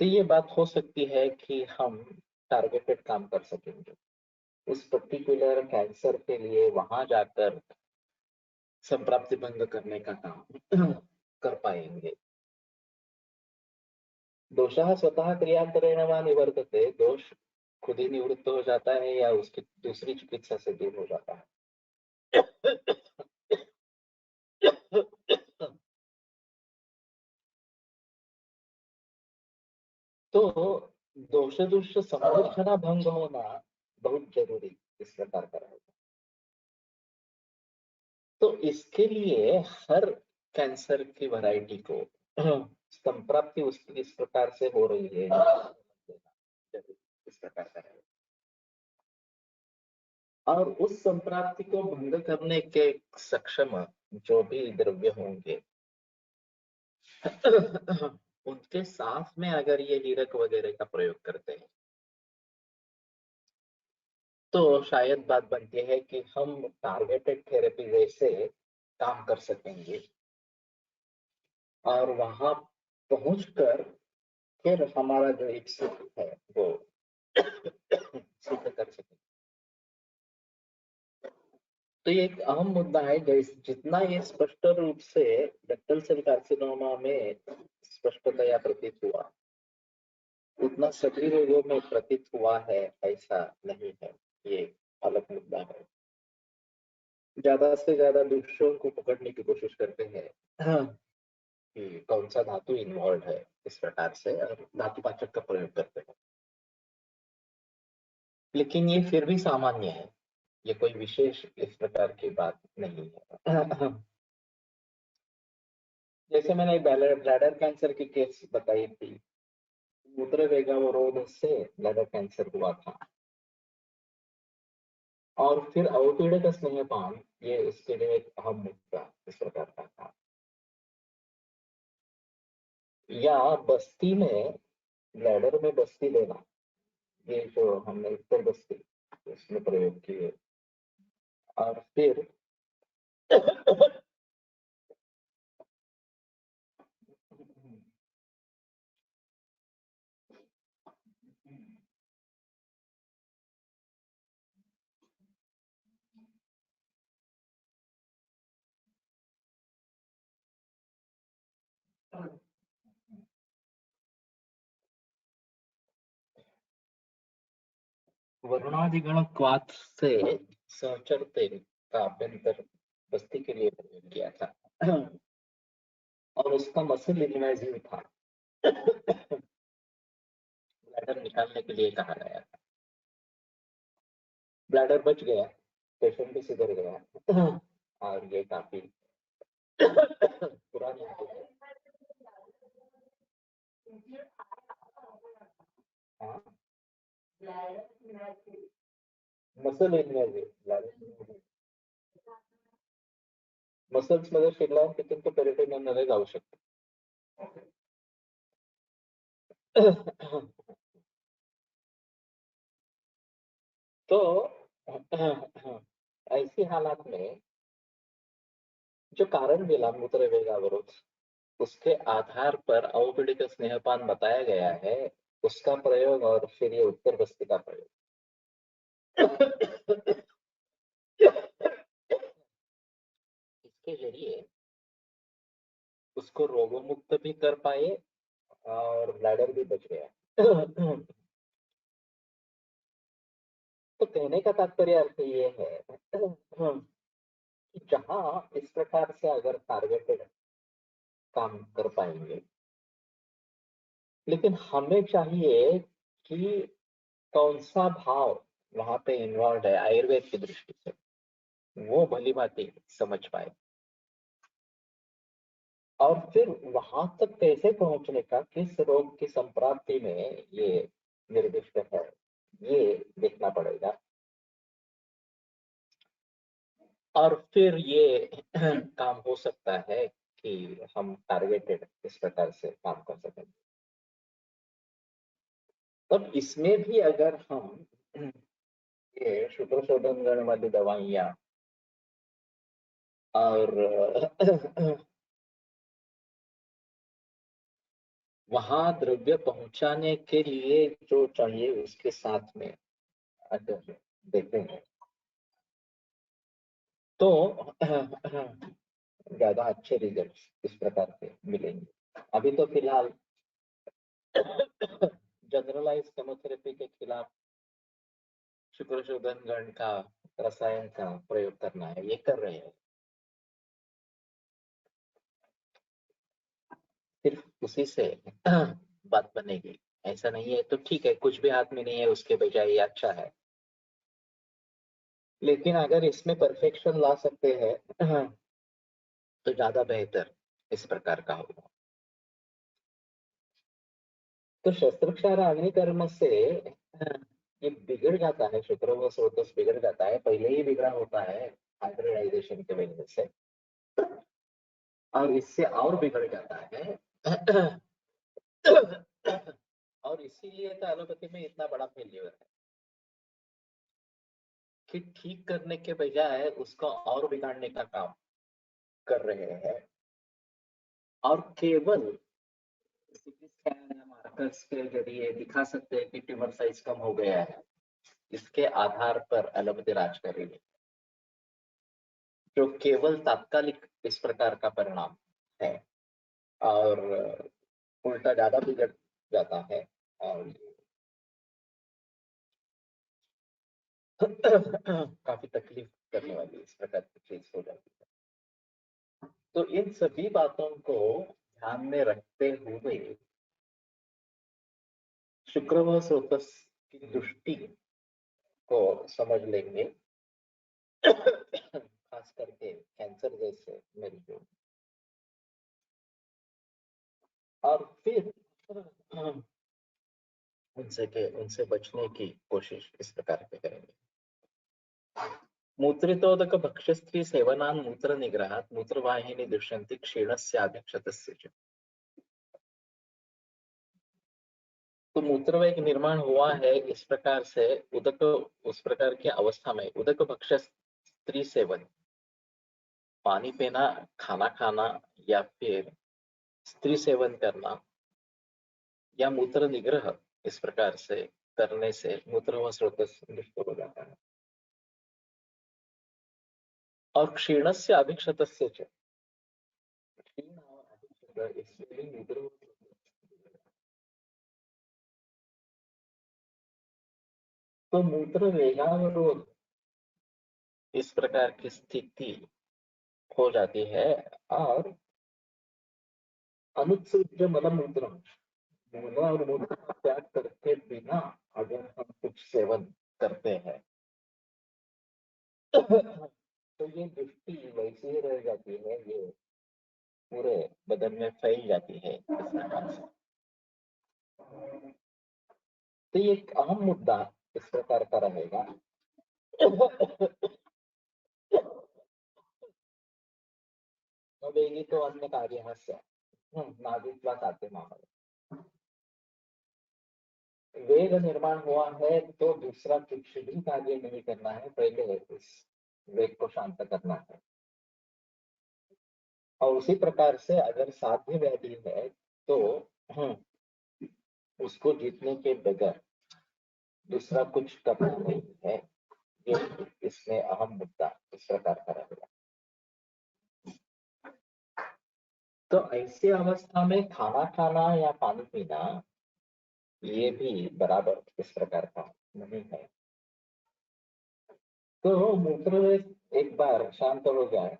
Speaker 2: तो ये बात हो सकती है कि हम टारगेटेड काम कर सकेंगे, उस पर्टिकुलर कैंसर के लिए वहां जाकर संप्राप्ति भंग करने का काम कर पाएंगे। दोषः स्वतः क्रियांतरेण वा निवर्तते, दोष खुद ही निवृत्त हो जाता है या उसकी दूसरी चिकित्सा से दूर हो जाता है। तो दोष दुष्ट समूर्छना भंग होना बहुत जरूरी इस प्रकार का रहेगा। तो इसके लिए हर कैंसर की वैरायटी को संप्राप्ति उसकी इस प्रकार से हो रही है, इस प्रकार का रहेगा, और उस संप्राप्ति को भंग करने के सक्षम जो भी द्रव्य होंगे उनके साथ में अगर ये हीरक वगैरह का प्रयोग करते हैं, तो शायद बात बनती है कि हम टारगेटेड थेरेपी जैसे काम कर सकेंगे, और वहां पहुंचकर फिर हमारा जो इच्छित है वो सिद्ध कर सकेंगे। तो ये एक अहम मुद्दा है, जितना ये स्पष्ट रूप से डक्टल सेल कार्सिनोमा में स्पष्टतया प्रतीत हुआ, उतना सभी रोगों में प्रतीत हुआ है ऐसा नहीं है, ये अलग मुद्दा है। ज्यादा से ज्यादा दोषों को पकड़ने की कोशिश करते हैं कि कौन सा धातु इन्वॉल्व है इस प्रकार से, और धातुपाचक का प्रयोग करते हैं, लेकिन ये फिर भी सामान्य है, ये कोई विशेष इस प्रकार की बात नहीं है। जैसे मैंने ब्लैडर कैंसर की केस बताई थी, मूत्र वेगावरोध से ब्लैडर कैंसर हुआ था, और फिर अवपीड़क स्नेहपान ये इसके लिए एक अहम मुद्दा इस प्रकार का था। या बस्ती में, ब्लैडर में बस्ती देना, ये जो हमने उत्तर बस्ती उसमें प्रयोग किए, और फिर वरुणादिगण क्वाथ से सहचरते का अभ्यंतर बस्ती के लिए प्रयोग किया था और उसका मसल इन्वेजिव था। ब्लैडर निकालने के लिए कहा गया था। ब्लैडर बच गया, पेशेंट भी सुधर गया और ये काफी पुरानी है। हाँ, मसल इन्वेजिव मसल्स मध्ये शिरल्यावर तिथून तो पेरिटोनियम मध्ये जाऊ शकतो. तो ऐसी हालात में जो कारण मिला मूत्र वेगावरोध, उसके आधार पर अवपीड़ित स्नेहपान बताया गया है, उसका प्रयोग और फिर ये उत्तर बस्ती का प्रयोग। इसके जरिए उसको रोगोमुक्त भी कर पाए और ब्लैडर भी बच गया। तो कहने का तात्पर्य अर्थ ये है कि जहां इस प्रकार से अगर टारगेटेड काम कर पाएंगे, लेकिन हमें चाहिए कि कौन सा भाव वहां पे इन्वॉल्व है आयुर्वेद की दृष्टि से, वो भली भांति समझ पाए और फिर वहां तक कैसे पहुंचने का, किस रोग की संप्राप्ति में ये निर्दिष्ट है, ये देखना पड़ेगा। और फिर ये काम हो सकता है कि हम टारगेटेड इस प्रकार से काम कर सकेंगे। तब इसमें भी अगर हम ये शुक्रशोधन गण वाली दवाइयां और वहां द्रव्य पहुंचाने के लिए जो चाहिए उसके साथ में अगर देखेंगे तो ज्यादा अच्छे रिजल्ट इस प्रकार से मिलेंगे। अभी तो फिलहाल जनरलाइज केमोथेरेपी के खिलाफ शुक्रशोधन गण का रसायन का प्रयोग करना है, ये कर रहे हैं। सिर्फ उसी से बात बनेगी ऐसा नहीं है, तो ठीक है, कुछ भी हाथ में नहीं है उसके बजाय ये अच्छा है, लेकिन अगर इसमें परफेक्शन ला सकते हैं तो ज्यादा बेहतर इस प्रकार का होगा। तो शस्त्रक्षार अग्निकर्म से ये बिगड़ जाता है, शुक्र व स्रोतस बिगड़ जाता है, पहले ही बिगड़ा होता है हाइब्रिडाइजेशन के वजह से, और इससे और बिगड़ जाता है। और इसीलिए तो एलोपैथी में इतना बड़ा फेल्यूर है कि ठीक करने के बजाय उसको और बिगाड़ने का काम कर रहे हैं। और केवल सीटी स्कैन या मार्कर्स के जरिए दिखा सकते हैं कि ट्यूमर साइज कम हो गया है, इसके आधार पर एलोपैथी राज कर रही है, जो केवल तात्कालिक इस प्रकार का परिणाम है और उल्टा ज्यादा बिगड़ जाता है और काफी तकलीफ करने वाली इस प्रकार की चीज हो जाती है। तो इन सभी बातों को ध्यान में रखते हुए शुक्र व स्रोतस की दृष्टि को समझ लेंगे, खास करके कैंसर जैसे मरीजों, और फिर उनसे बचने की कोशिश इस प्रकार से करेंगे। मूत्रितोदक भक्ष्यस्त्री सेवनान् मूत्र निग्रहात् मूत्रवाहिनी दुष्यन्ति क्षीणस्य आभिक्षतस्य च। तो मूत्रवेग निर्माण हुआ है इस प्रकार से उदक, उस प्रकार की अवस्था में उदक भक्ष्य स्त्री सेवन, पानी पीना, खाना खाना या फिर स्त्री सेवन करना या मूत्र निग्रह इस प्रकार से करने से मूत्र व स्रोतस नष्ट हो जाता है और क्षीणस्य अभिक्षतस्य च, क्षीण और अभिक्षत इससे भी मूत्र तो मूत्र वेगावरोध इस प्रकार की स्थिति हो जाती है। और अनुत्सृज्य मलमूत्र, मूल और मूत्र का त्याग करके बिना अगर हम कुछ सेवन करते हैं तो ये दृष्टि वैसी ही रह जाती है, ये पूरे बदन में फैल जाती है इस प्रकार से। तो ये एक अहम मुद्दा इस प्रकार का रहेगा। वेगी तो अन्य कार्य से नादित्वा साध्य मामले, वेग निर्माण हुआ है तो दूसरा कुछ भी कार्य नहीं करना है, पहले इस वेग को शांत करना है। और उसी प्रकार से अगर साध्य व्याधि है तो उसको जीतने के बगैर दूसरा कुछ करना नहीं है। ये इसमें अहम मुद्दा इस प्रकार का रहेगा। तो ऐसी अवस्था में खाना खाना या पानी पीना ये भी बराबर इस प्रकार का नहीं है। तो मूत्र एक बार शांत हो जाए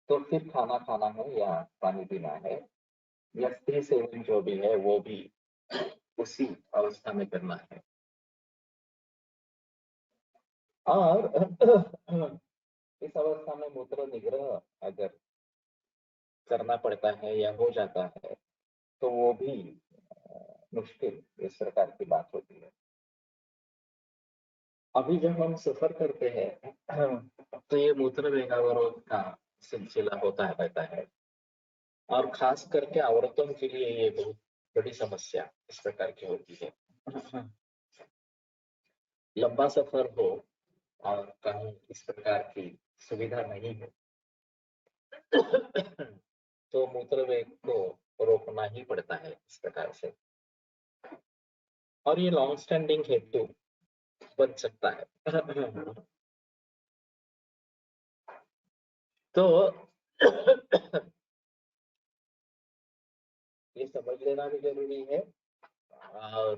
Speaker 2: तो फिर खाना खाना है या पानी पीना है या स्त्री सेवन जो भी है वो भी उसी अवस्था में करना है। और इस अवस्था में मूत्र निग्रह अगर करना पड़ता है या हो जाता है तो वो भी मुश्किल इस प्रकार की बात होती है। अभी जब हम सफर करते हैं तो ये मूत्र वेगावरोध का सिलसिला होता रहता है और खास करके औरतों के लिए ये बहुत बड़ी समस्या इस प्रकार की होती है। लंबा सफर हो और कहीं इस प्रकार की सुविधा नहीं है तो मूत्र वेग को रोकना ही पड़ता है इस प्रकार से। और ये लॉन्ग स्टैंडिंग हेतु बन सकता है। तो ये समझ लेना भी जरूरी है और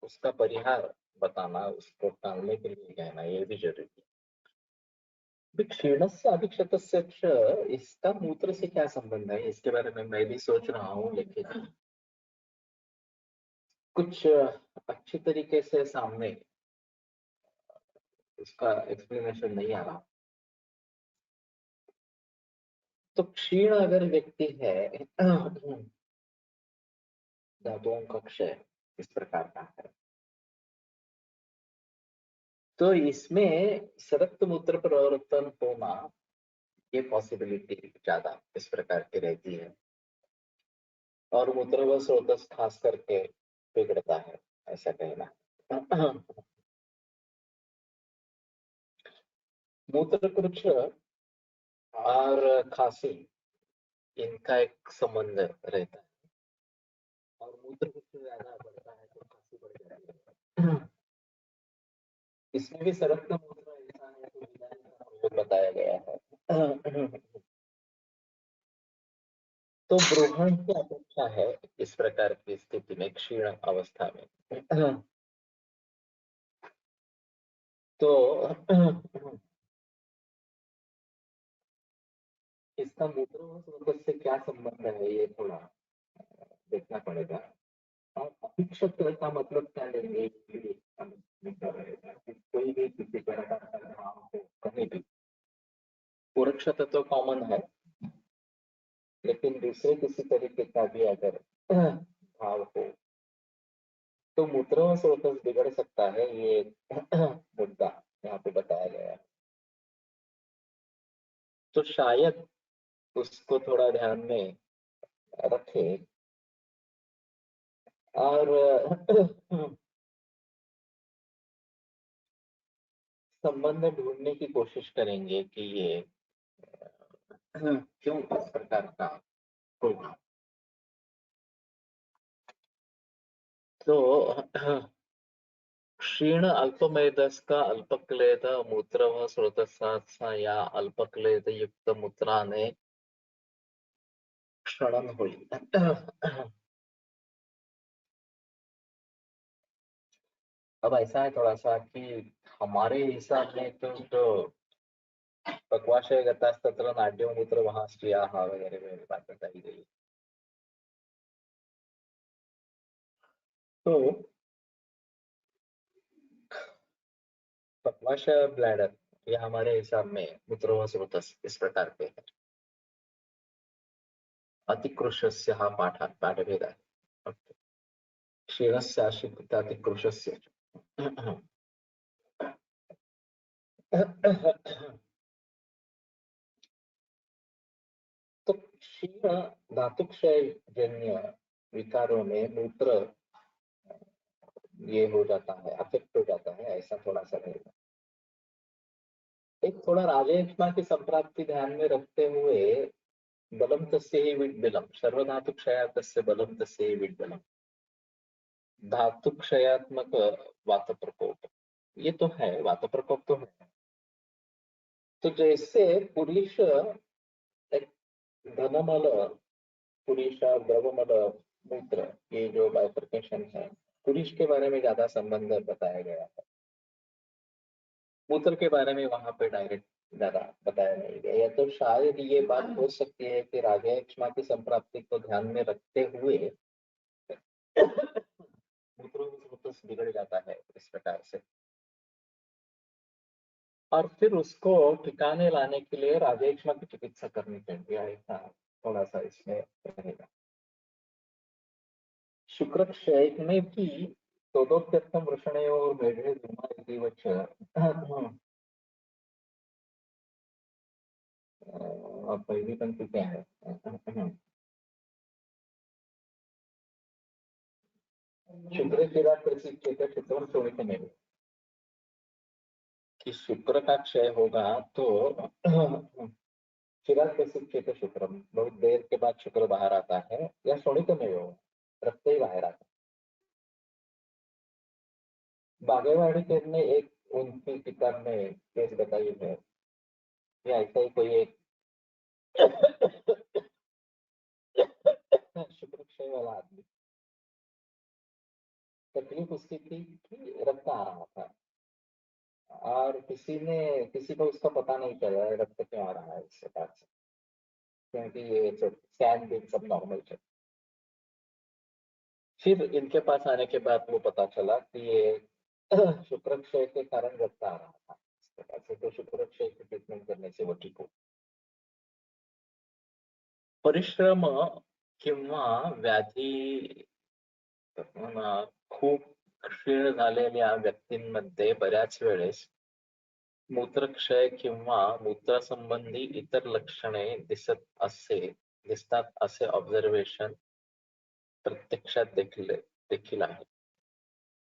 Speaker 2: उसका परिहार बताना, उसको टालने के लिए कहना ये भी जरूरी है। क्षीणस्य अधिक्षतस्य च, इसका मूत्र से क्या संबंध है, इसके बारे में मैं भी सोच रहा हूँ, लेकिन कुछ अच्छी तरीके से सामने उसका एक्सप्लेनेशन नहीं आ रहा। तो क्षीण अगर व्यक्ति है धातुओं का क्षय इस प्रकार का है तो इसमें सरक्त मूत्र परिवर्तन होना ये पॉसिबिलिटी ज्यादा इस प्रकार की रहती है और मूत्र व स्रोतस खास करके बिगड़ता है ऐसा कहना। मूत्र कुछ और खांसी इनका एक संबंध रहता है और मूत्र कुछ ज्यादा बढ़ता है तो खांसी बढ़ जाती है। इसमें भी सरक्त मूत्र ऐसा है तो विधान का प्रयोग बताया गया है। तो ब्रूहण की अपेक्षा है इस प्रकार की स्थिति में क्षीण अवस्था में। तो इसका मूत्र व स्रोत से क्या संबंध है ये थोड़ा देखना पड़ेगा। और अभिक्षत का मतलब क्या लेंगे ये समझने का रहेगा कि कोई भी किसी तरह का भाव हो कहीं भी, पुरुषत्व तो कॉमन है लेकिन दूसरे किसी तरीके का भी अगर भाव हो तो मूत्र व स्रोत बिगड़ सकता है, ये मुद्दा यहाँ पे बताया गया है। तो शायद उसको थोड़ा ध्यान में रखें और संबंध ढूंढने की कोशिश करेंगे कि ये क्यों इस प्रकार का होगा। तो क्षीण अल्पमेधस का अल्पक्लेद मूत्र व स्रोतसा या अल्पक्लेद युक्त मूत्राने क्षरण होईल। अब ऐसा है थोड़ा सा कि हमारे हिसाब में तो जो पक्वाशय गतास्तत्र नाट्यम मूत्र वहां स्त्रियाः वगैरह वगैरह बात बताई गई। तो पक्वाशय ब्लैडर ये हमारे हिसाब में मूत्रोह स्रोतस इस प्रकार के है। अतिकृशस्य पाठात् पाठभेद है। क्षीरस्य आश्रित अतिकृशस्य तो क्षीण धातुक्षय जन्य विकारों में मूत्र ये हो जाता है, अफेक्ट हो जाता है, ऐसा थोड़ा सा रहेगा। एक थोड़ा राजयक्ष्मा की संप्राप्ति ध्यान में रखते हुए बलम तस्य ही विड्बलम सर्वधातु क्षयातस्य बलम तस्य ही विड्बलम धातु क्षयात्मक वात प्रकोप ये तो है, वात प्रकोप तो है। तो जैसे पुरुष एक घनमल पुरुष द्रवमल मूत्र ये जो बाइफर्केशन है पुरुष के बारे में ज्यादा संबंध बताया गया है, मूत्र के बारे में वहां पे डायरेक्ट ज्यादा बताया नहीं गया। या तो शायद ये बात हो सकती है कि राजयक्ष्मा की संप्राप्ति को ध्यान में रखते हुए मूत्र बिगड़ जाता है इस प्रकार से, और फिर उसको ठिकाने लाने के लिए राजयक्ष्मा की चिकित्सा करनी चाहिए, ऐसा थोड़ा सा इसमें रहेगा। शुक्र क्षय में भी तोदोत्यर्थम वृषणयोः मेढे धूमा इति वच पहली पंक्ति क्या है? शुक्र शिरा प्रसिद्ध चित्रम शोभितमेव कि शुक्र का क्षय होगा तो शिरा प्रसिद्ध शुक्रम बहुत देर के बाद शुक्र बाहर आता है, या शोणितमेव रक्त ही बाहर आता है। बागेवाड़ी ने एक उनकी किताब में केस बताई है, या ऐसा ही कोई एक शुक्र क्षय वाला आदमी, तकलीफ उसकी थी कि रक्त आ रहा था और किसी को उसका पता नहीं चला रक्त क्यों आ रहा है इस प्रकार से, क्योंकि ये स्कैन भी सब नॉर्मल थे। फिर इनके पास आने के बाद वो पता चला कि ये शुक्रक्षय के कारण रक्त आ रहा था इस प्रकार से, तो शुक्रक्षय की ट्रीटमेंट करने से वो ठीक हो। परिश्रम किंवा व्याधी खूप क्षीण झालेल्या व्यक्तींमध्ये बऱ्याच वेळेस मूत्रक्षय किंवा मूत्रसंबंधी इतर लक्षणे दिसतात असे ऑब्झर्वेशन प्रत्यक्षात देखील आहे।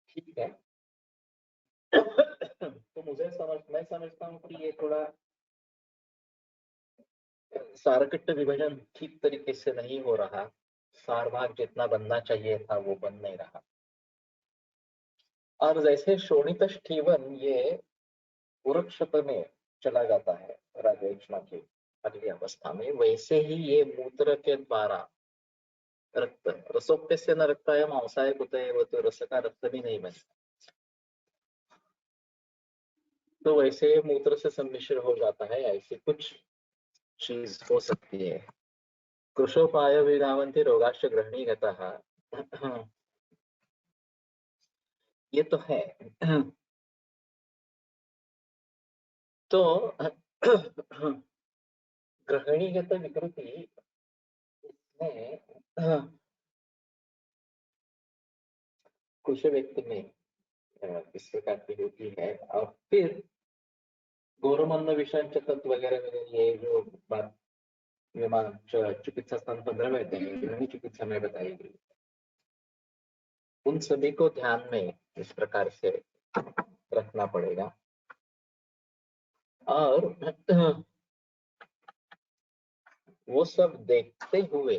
Speaker 2: ठीक है। तो मैं समझता हूँ कि ये थोड़ा सारकट्ट विभाजन ठीक तरीके से नहीं हो रहा, सार भाग जितना बनना चाहिए था वो बन नहीं रहा, और जैसे शोणित स्टीवन ये पुरुषत्व में चला जाता है राजयक्ष्मा की अगली अवस्था में, वैसे ही ये मूत्र के द्वारा रक्त रसोक्तस्य न रक्ताय मांसाय कुतये, वो तो रस का रक्त भी नहीं बनता, तो वैसे मूत्र से सम्मिश्र हो जाता है, ऐसी कुछ चीज हो सकती है। कृशोपाय विधावन्ति रोगाश्च ग्रहणीगतः ये तो है। तो ग्रहणीगत विकृति इसमें कुछ व्यक्ति में इस प्रकार की होती है, और फिर गौरमंद विषांच तत्व वगैरह वगैरह ये जो बात चिकित्सा स्थान 15 में गृहिणी चिकित्सा में बताई गई, उन सभी को ध्यान में इस प्रकार से रखना पड़ेगा। और वो सब देखते हुए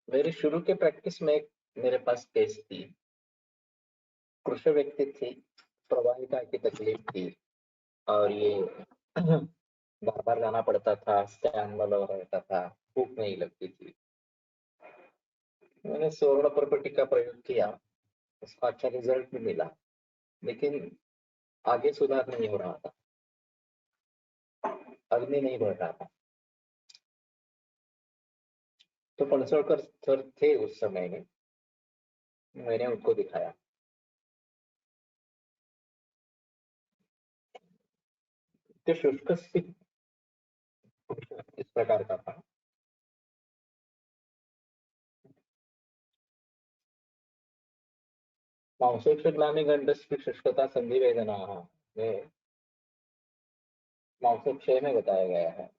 Speaker 2: मेरी शुरू के प्रैक्टिस में मेरे पास केस थी, कृष्ण व्यक्ति थी, प्रवाहिता की तकलीफ थी और ये बार बार जाना पड़ता था, स्टैंड वाला रहता था, भूख नहीं लगती थी। मैंने स्वर्ण प्रॉपर्टी का प्रयोग किया, उसका अच्छा रिजल्ट भी मिला, लेकिन आगे सुधार नहीं हो रहा था, अग्नि नहीं बढ़ रहा था। तो पणसोड़कर सर थे उस समय में, मैंने उनको दिखाया। तो शुष्क इस प्रकार का था। मांसोक्षग्लानि गंडस्य शुष्कता संधि वेदना में मांसोक्षय में बताया गया है।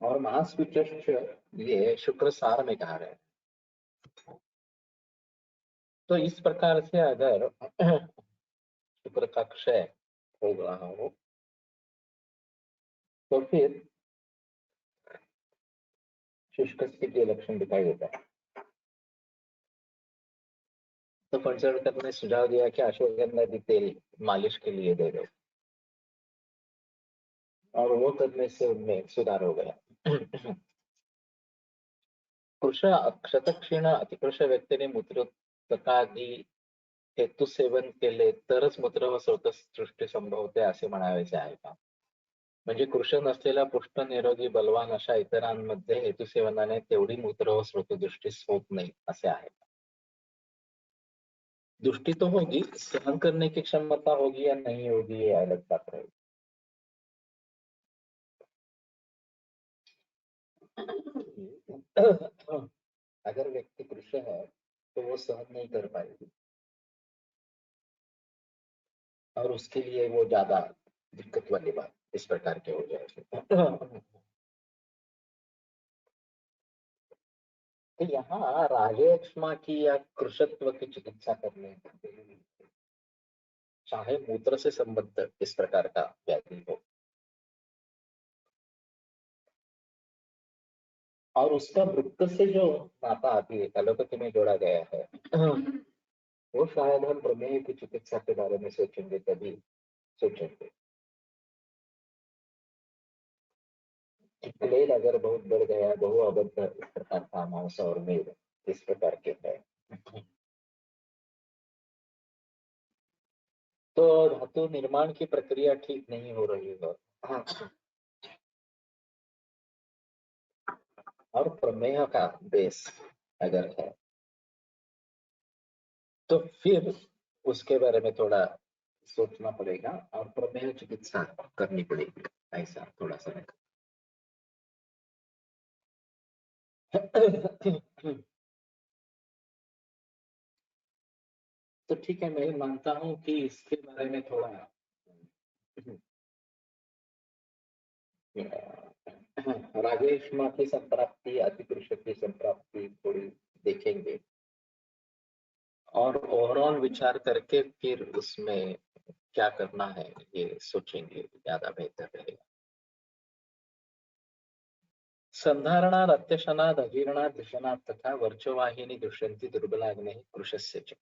Speaker 2: और मांसपिच्छ ये शुक्र सार में कहा गया है। तो इस प्रकार से अगर शुक्र का क्षय हो रहा हो तो फिर शुष्क के लक्षण दिखाई देता है। तो कंसल्टेंट ने सुझाव दिया कि अश्वगंधा की तेल मालिश के लिए दे दो, और वो करने से उनमें सुधार हो गया। कृष क्षतक्षीण अतिकृष व्यक्तीने मूत्रकादी हेतू सेवन केले तरच मूत्र व स्रोत सृष्टी संभवते असे म्हणावेसे आहे का? म्हणजे कृष नसलेला पुष्ट निरोगी बलवान अशा इतरांमध्ये हेतू सेवनाने तेवढी मूत्र व स्रोतदृष्टी होत नाही असे आहे। दृष्टि तो होगी, सहन करने की क्षमता होगी या नहीं होगी ये अलग बात रहेगी। अगर व्यक्ति कृष है तो वो सहन नहीं कर पाएगी और उसके लिए वो ज्यादा दिक्कत वाली बात इस प्रकार के हो जाएगी। तो यहाँ राजयक्ष्मा की या कृषत्व की चिकित्सा करने चाहे मूत्र से संबद्ध इस प्रकार का व्याधि हो और उसका वृत्त से जो नाता आती है एलोपैथी में जोड़ा गया है, वो शायद हम प्रमेय की चिकित्सा के बारे में सोचेंगे तभी सोचेंगे। क्लेल अगर बहुत बढ़ गया, बहु अबद्ध इस प्रकार का मांस और मेद इस प्रकार के है, तो धातु निर्माण की प्रक्रिया ठीक नहीं हो रही है और प्रमेय का बेस अगर है तो फिर उसके बारे में थोड़ा सोचना पड़ेगा और प्रमेय चिकित्सा करनी पड़ेगी, ऐसा थोड़ा सा तो ठीक है, मैं मानता हूँ कि इसके बारे में थोड़ा राजेश माँ की संप्राप्ति, अतिपुरुष की संप्राप्ति थोड़ी देखेंगे और ओवरऑल विचार करके फिर उसमें क्या करना है ये सोचेंगे, ज्यादा बेहतर रहेगा। संधारणात् अत्यशनात् अजीर्णात् धिषणात् तथा वर्चवाहिनी दुष्यन्ति दुर्बलाग्नि कृशस्य च।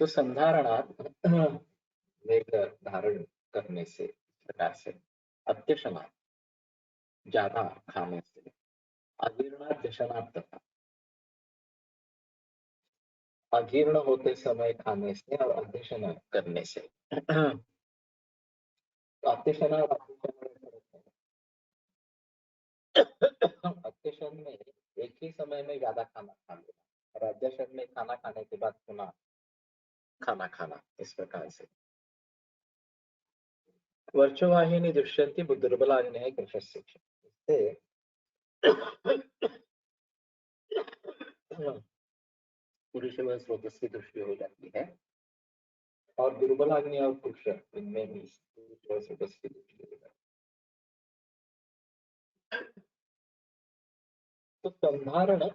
Speaker 2: तो संधारणात् वेग धारण करने से प्रकार से, अत्यशनात् ज्यादा खाने से, अजीर्णात् धिषणात् तथा अजीर्ण होते समय खाने से और अध्यशन करने से। अत्यशन और अत्यशन में एक ही समय में ज्यादा खाना खा लेना और अध्यशन में खाना खाने के बाद पुनः खाना खाना, इस प्रकार से। वर्चवाहिनी दुष्यंती दुर्बलाग्नि कृशस्य च। इससे पुरुष व स्रोत की दृष्टि हो जाती है और दुर्बलाग्नि और पुरुष इनमें भी पुरुष व स्रोत की दृष्टि हो जाती है। तो संधारण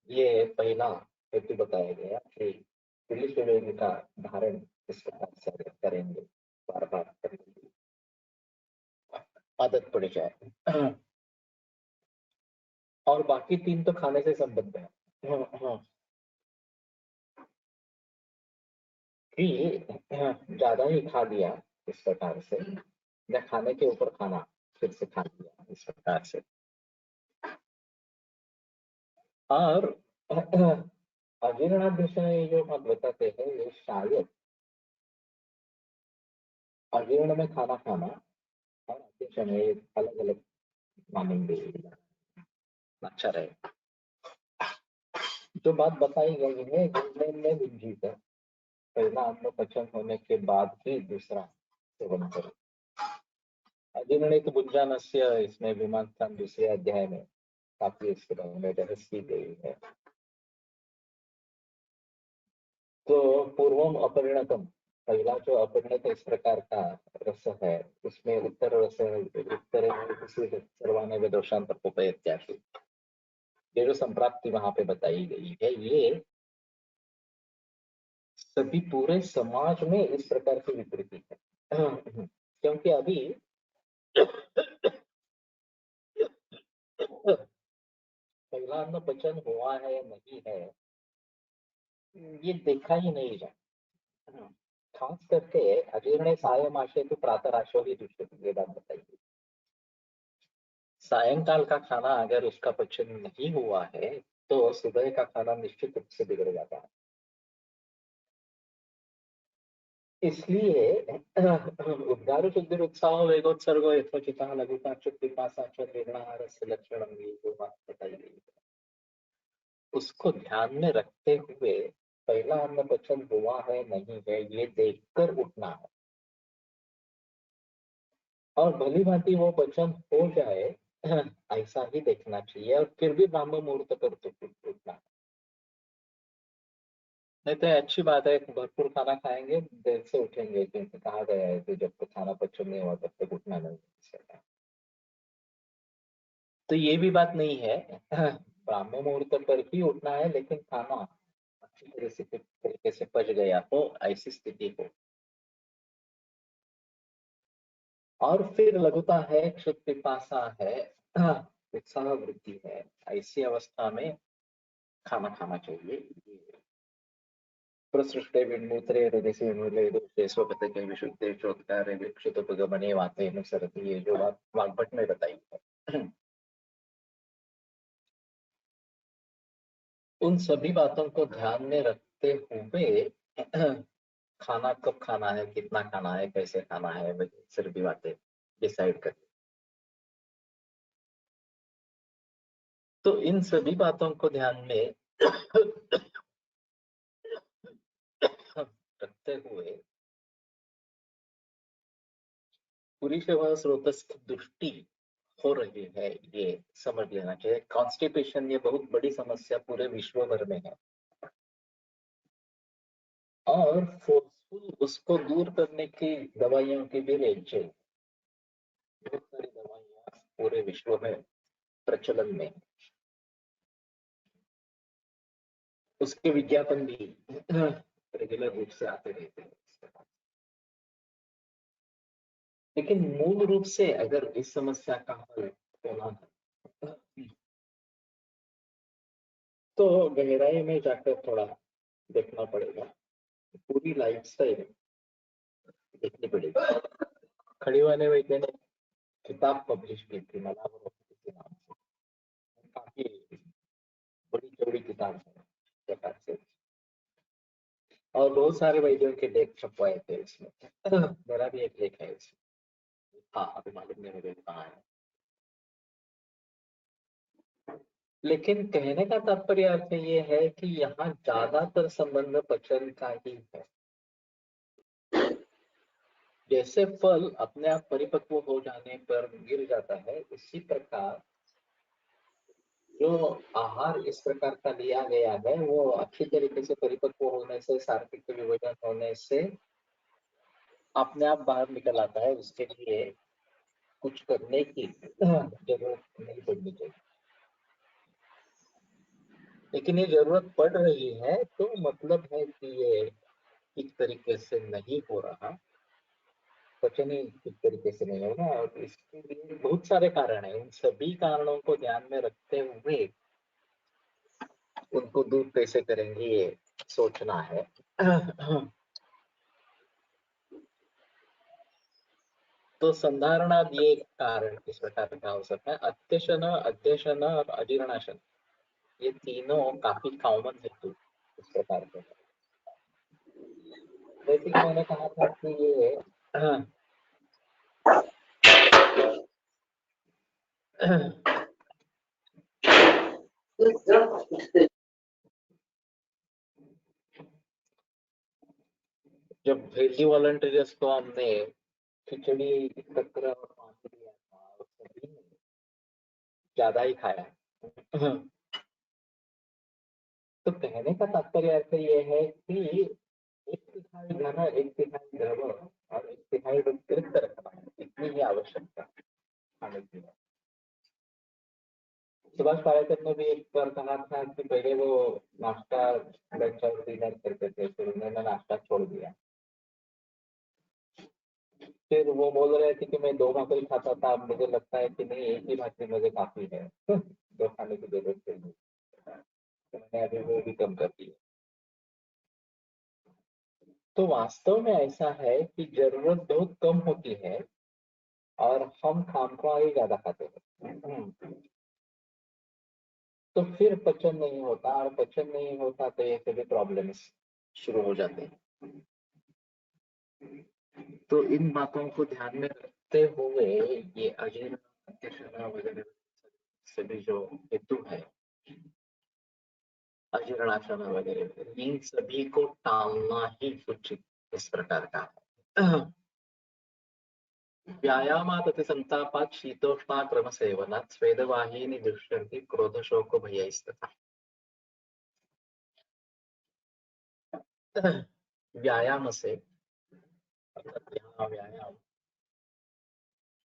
Speaker 2: ये पहला हेतु बताया गया कि पुलिस वेग का धारण इस प्रकार से अगर करेंगे, बार बार करने की आदत पड़ जाए। और बाकी 3 तो खाने से संबंध है। कि ज्यादा ही खा लिया इस प्रकार से, या खाने के ऊपर खाना फिर से खा लिया इस प्रकार से। और अजीर्णाधिशय जो हम बताते हैं, ये शायद अजीर्ण में खाना खाना और अतिशय में अलग अलग मानेंगे, अच्छा रहे। जो बात बताई गई है निर्णय में विजित है, पहला अन्न पचन होने के बाद ही दूसरा सेवन करें। अजीर्णित भुंजानस्य, इसमें विमानस्थान दूसरे अध्याय में काफी इसके बारे में बहस की गई है। तो पूर्वम अपरिणतम, पहला जो अपरिणत इस प्रकार का रस है, उसमें उत्तर रस उत्तर सर्वाने व दोषांतरपोपयत्याशु, ये जो संप्राप्ति वहां पे बताई गई है, ये सभी पूरे समाज में इस प्रकार की विकृति है। क्योंकि अभी पहला अन्न पचन हुआ है या नहीं है, ये देखा ही नहीं जाए। खास करके अजीर्ण सायम आशय तो प्रातराशो ही दूसरे, ये बात बताइए। सायंकाल का खाना अगर उसका पचन नहीं हुआ है, तो सुबह का खाना निश्चित रूप से बिगड़ जाता है। इसलिए उद्गार शुद्धि उत्साह वेगोत्सर्गो यथोचिता लघुता पिपासा निर्णहारस्य लक्षणम, ये जो बात बताई गई है, उसको ध्यान में रखते हुए पहला अन्न पचन हुआ है नहीं है ये देखकर उठना है। और भली भांति वो पचन हो जाए ऐसा ही देखना चाहिए, और फिर भी ब्राह्म मुहूर्त पर तो उठना। नहीं तो अच्छी बात है, भरपूर खाना खाएंगे, देर से उठेंगे, क्योंकि कहा गया है कि जब तक खाना पचन नहीं हुआ तब तक उठना नहीं है। तो ये भी बात नहीं है, ब्राह्म मुहूर्त पर ही उठना है, लेकिन खाना अच्छी तरीके से पच गया हो, ऐसी स्थिति हो। और फिर लघुता है, क्षुत पिपासा है, उत्साह वृद्धि है, ऐसी अवस्था में खाना खाना चाहिए। प्रसृष्टे विन्मूत्रे हृदयसे विमूले दोषे स्वगते विशुद्धे चोत्कारे विक्षुतोपगमने वाते अनुसरति, ये जो बात वाग्भट ने बताई है। उन सभी बातों को ध्यान में रखते हुए खाना कब खाना है, कितना खाना है, कैसे खाना है, वही सभी बातें डिसाइड कर। तो इन सभी बातों को ध्यान में रखते हुए पूरी सेवा स्रोतस्थ दृष्टि हो रही है, ये समझ लेना चाहिए। कॉन्स्टिपेशन ये बहुत बड़ी समस्या पूरे विश्व भर में है, और फोर्सफुल उसको दूर करने की दवाइयों की भी रेंज है। बहुत सारी दवाइयां पूरे विश्व में प्रचलन में, उसके विज्ञापन भी रेगुलर रूप से आते रहते हैं। लेकिन मूल रूप से अगर इस समस्या का हल होना है, तो गहराई में जाकर थोड़ा देखना पड़ेगा, पूरी लाइफ स्टाइल देखनी पड़ेगी। खड़ीवाने वैद्य ने किताब पब्लिश की थी, मलावर के नाम से, काफी बड़ी चौड़ी किताब है प्रकार से, और बहुत सारे वैद्यों के लेख छपवाए थे इसमें। मेरा भी एक लेख है इसमें। हाँ, अभी मालूम नहीं मुझे कहाँ है। लेकिन कहने का तात्पर्य अर्थ ये है कि यहाँ ज्यादातर संबंध पचन का ही है। जैसे फल अपने आप परिपक्व हो जाने पर गिर जाता है, इसी प्रकार जो आहार इस प्रकार का लिया गया है, वो अच्छी तरीके से परिपक्व होने से, सार्वत्रिक विभाजन होने से अपने आप बाहर निकल आता है। उसके लिए कुछ करने की जरूरत नहीं पड़नी चाहिए। लेकिन ये जरूरत पड़ रही है तो मतलब है कि ये इस तरीके से नहीं हो रहा, पचन ही इस तरीके से नहीं होगा, और इसके लिए बहुत सारे कारण हैं। उन सभी कारणों को ध्यान में रखते हुए उनको दूर कैसे करेंगे ये सोचना है। तो संधारणाद ये एक कारण इस प्रकार का हो सकता है। अत्यशन, अध्यशन और अजीर्णाशन, ये तीनों काफी कॉमन हेतु इस प्रकार के हैं। जैसे कि मैंने कहा था कि ये जब हेल्दी वॉलंटियर्स को हमने खिचड़ी, शक्कर और पानी दिया था और सभी ने ज्यादा ही खाया, तो कहने का तात्पर्य अर्थ ये है कि एक तिहाई घन, एक तिहाई द्रव और एक तिहाई व्यतिरिक्त रखना है, इतनी ही आवश्यकता खाने की है। सुभाष पालेकर ने भी एक बार कहा था कि पहले वो नाश्ता, लंच और डिनर करते थे, फिर उन्होंने नाश्ता छोड़ दिया। फिर वो बोल रहे थे कि मैं 2 भाकरी खाता था, अब मुझे लगता है कि नहीं, एक ही भाकरी मुझे काफी है। 2 खाने की जरूरत नहीं। तो मैंने अभी वो भी कम कर दिया। तो वास्तव में ऐसा है कि जरूरत बहुत कम होती है और हम खामखा ही ज्यादा खाते हैं। तो फिर पचन नहीं होता, और पचन नहीं होता तो ये सभी प्रॉब्लम्स शुरू हो जाते हैं। तो इन बातों को ध्यान में रखते हुए ये अजीर्ण, अत्यशन वगैरह सभी जो हेतु है, अजीर्णाशन वगैरह, इन सभी को टालना ही उचित इस प्रकार का है। व्यायामात् अतिसंतापात् शीतोष्णाक्रम सेवनात् स्वेदवाहिनी दुष्यन्ति क्रोध शोक भयैस्तथा। व्यायाम से, यहाँ व्यायाम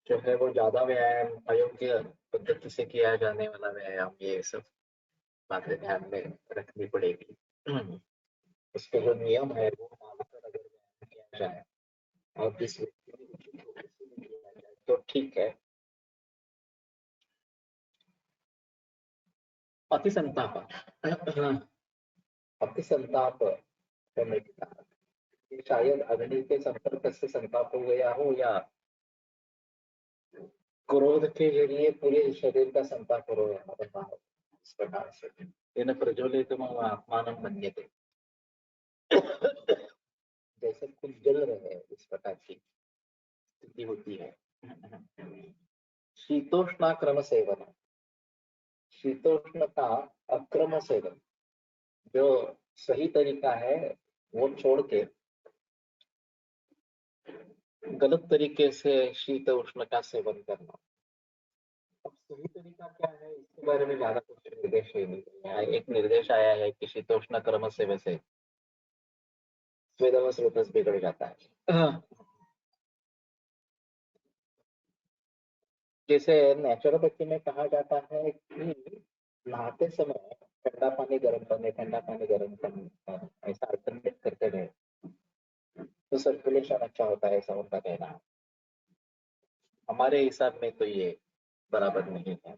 Speaker 2: जो है वो ज्यादा व्यायाम, अयोग्य पद्धति से किया जाने वाला व्यायाम, ये सब बातें ध्यान में रखनी पड़ेगी। उसके जो नियम है वो मानकर अगर व्यायाम किया जाए और जिस व्यक्ति में उचित रूप से किया जाए तो ठीक है। अति संताप, अति संताप करने के कारण कि शायद अग्नि के संपर्क से संताप हो गया हो, या क्रोध के जरिए पूरे शरीर का संताप हो रहा हो, इस प्रकार से तेन प्रज्वलितम आत्मानं मन्यते, जैसे कुछ जल रहे, इस प्रकार की स्थिति होती है। शीतोष्णाक्रम सेवन, शीतोष्ण का अक्रम सेवन, जो सही तरीका है वो छोड़ के गलत तरीके से शीत उष्ण का सेवन करना। अब सही तरीका क्या है इसके बारे में ज्यादा कुछ निर्देश नहीं है। एक निर्देश आया है कि शीतोष्ण क्रम से वैसे स्वेदवस रूपस बिगड़ जाता है। जैसे नेचुरोपैथी में कहा जाता है कि नहाते समय ठंडा पानी गर्म पानी, ठंडा पानी गर्म पानी, ऐसा अल्टरनेट करते रहे तो सर्कुलेशन अच्छा होता है, ऐसा उनका कहना है। हमारे हिसाब में तो ये बराबर नहीं है।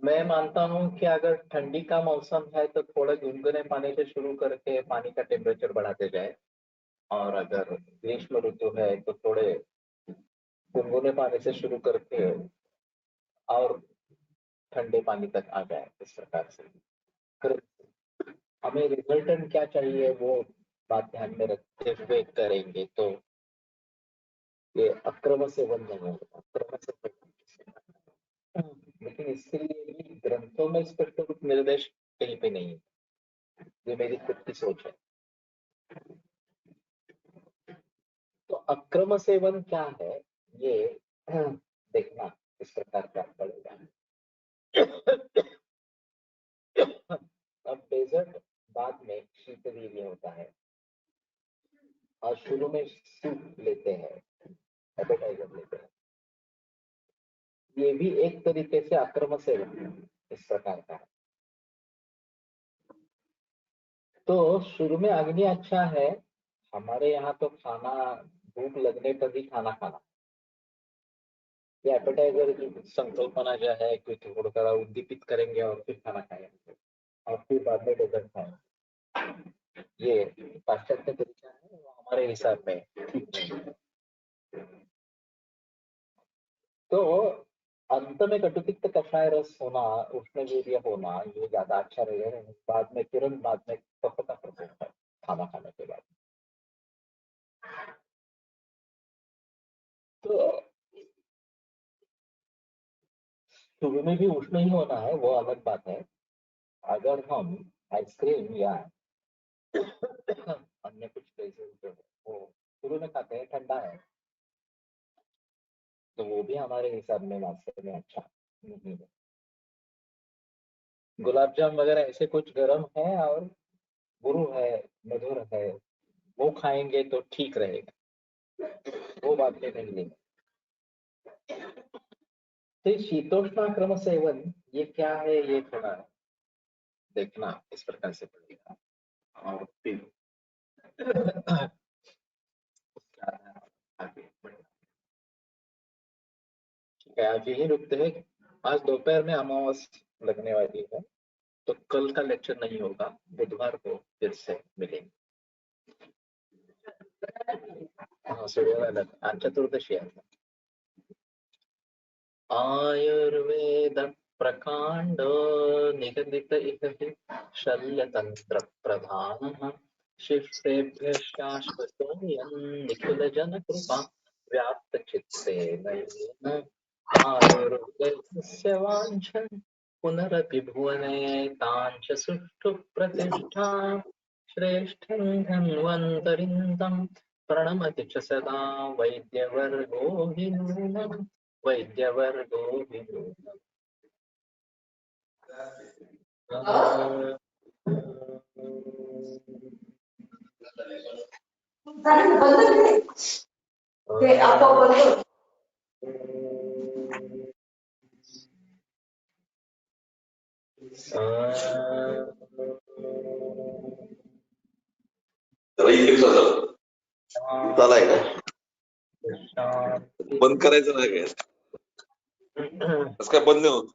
Speaker 2: मैं मानता हूँ कि अगर ठंडी का मौसम है तो थोड़े गुनगुने पानी से शुरू करके पानी का टेम्परेचर बढ़ाते जाए, और अगर ग्रीष्म ऋतु है तो थोड़े गुनगुने पानी से शुरू करके और ठंडे पानी तक आ जाए, इस प्रकार से। फिर हमें रिजल्टेंट क्या चाहिए वो बात ध्यान में रखते हुए करेंगे तो ये अक्रम सेवन नहीं होगा, अक्रम सेवन। लेकिन इसके लिए भी ग्रंथों में स्पष्ट रूप निर्देश कहीं पे नहीं है, ये मेरी खुद की सोच है। तो अक्रम सेवन क्या है ये देखना इस प्रकार का पड़ेगा। अब डेजर्ट बाद में शीतवीर्य होता है, और शुरू में सूप लेते हैं, एपेटाइजर लेते हैं। ये भी एक तरीके से आक्रमण सेवन है, इस प्रकार का है। तो शुरू में अग्नि अच्छा है, हमारे यहाँ तो खाना भूख लगने पर ही खाना खाना, ये एपेटाइजर की संकल्पना जो है कि थोड़ा उद्दीपित करेंगे और फिर खाना खाएंगे और फिर बाद में डेजर्ट खाएंगे। ये पाश्चात्य तरीका है, वो हमारे हिसाब में ठीक नहीं है। तो अंत में कटुतिक्त कषाय रस होना, उष्णवीर्य होना, ये ज्यादा अच्छा रहेगा। बाद में तुरंत बाद में कफ का प्रकोप है खाना खाने के बाद। तो शुरू में भी उष्ण ही होना है, वो अलग बात है। अगर हम आइसक्रीम या अन्य कुछ चीजें जो है वो शुरू में खाते हैं, ठंडा है, तो वो भी हमारे हिसाब में वास्तव में अच्छा नहीं है। गुलाब जाम वगैरह ऐसे कुछ गर्म है और गुरु है, मधुर है, वो खाएंगे तो ठीक रहेगा, वो बात में नहीं लेंगे। तो शीतोष्ण क्रम सेवन ये क्या है, ये थोड़ा देखना इस प्रकार से पड़ेगा। और फिर आगे बढ़ना। ठीक है, आज यही रुकते हैं। आज दोपहर में अमावस लगने वाली है, तो कल का लेक्चर नहीं होगा, बुधवार को फिर से मिलेंगे। हाँ, सूर्योदय आज चतुर्दशी है। आयुर्वेद प्रकांड निगदित इह शल्यतंत्र प्रधानः शिष्टेभ्य शाश्वतोऽयं निखिल जन कृपा व्याप्त चित्तेन आयुर्वेदस्य वाञ्छन् पुनरपि भुवने ताञ्च सुष्ठु प्रतिष्ठा श्रेष्ठं धन्वन्तरिं तं प्रणमति च सदा वैद्यवर्गो हि नूनम् वैद्यवर्गो हि नूनम्।
Speaker 3: झालाय का? बंद करायचं नाही काय? कसं काय बंद नाही होत?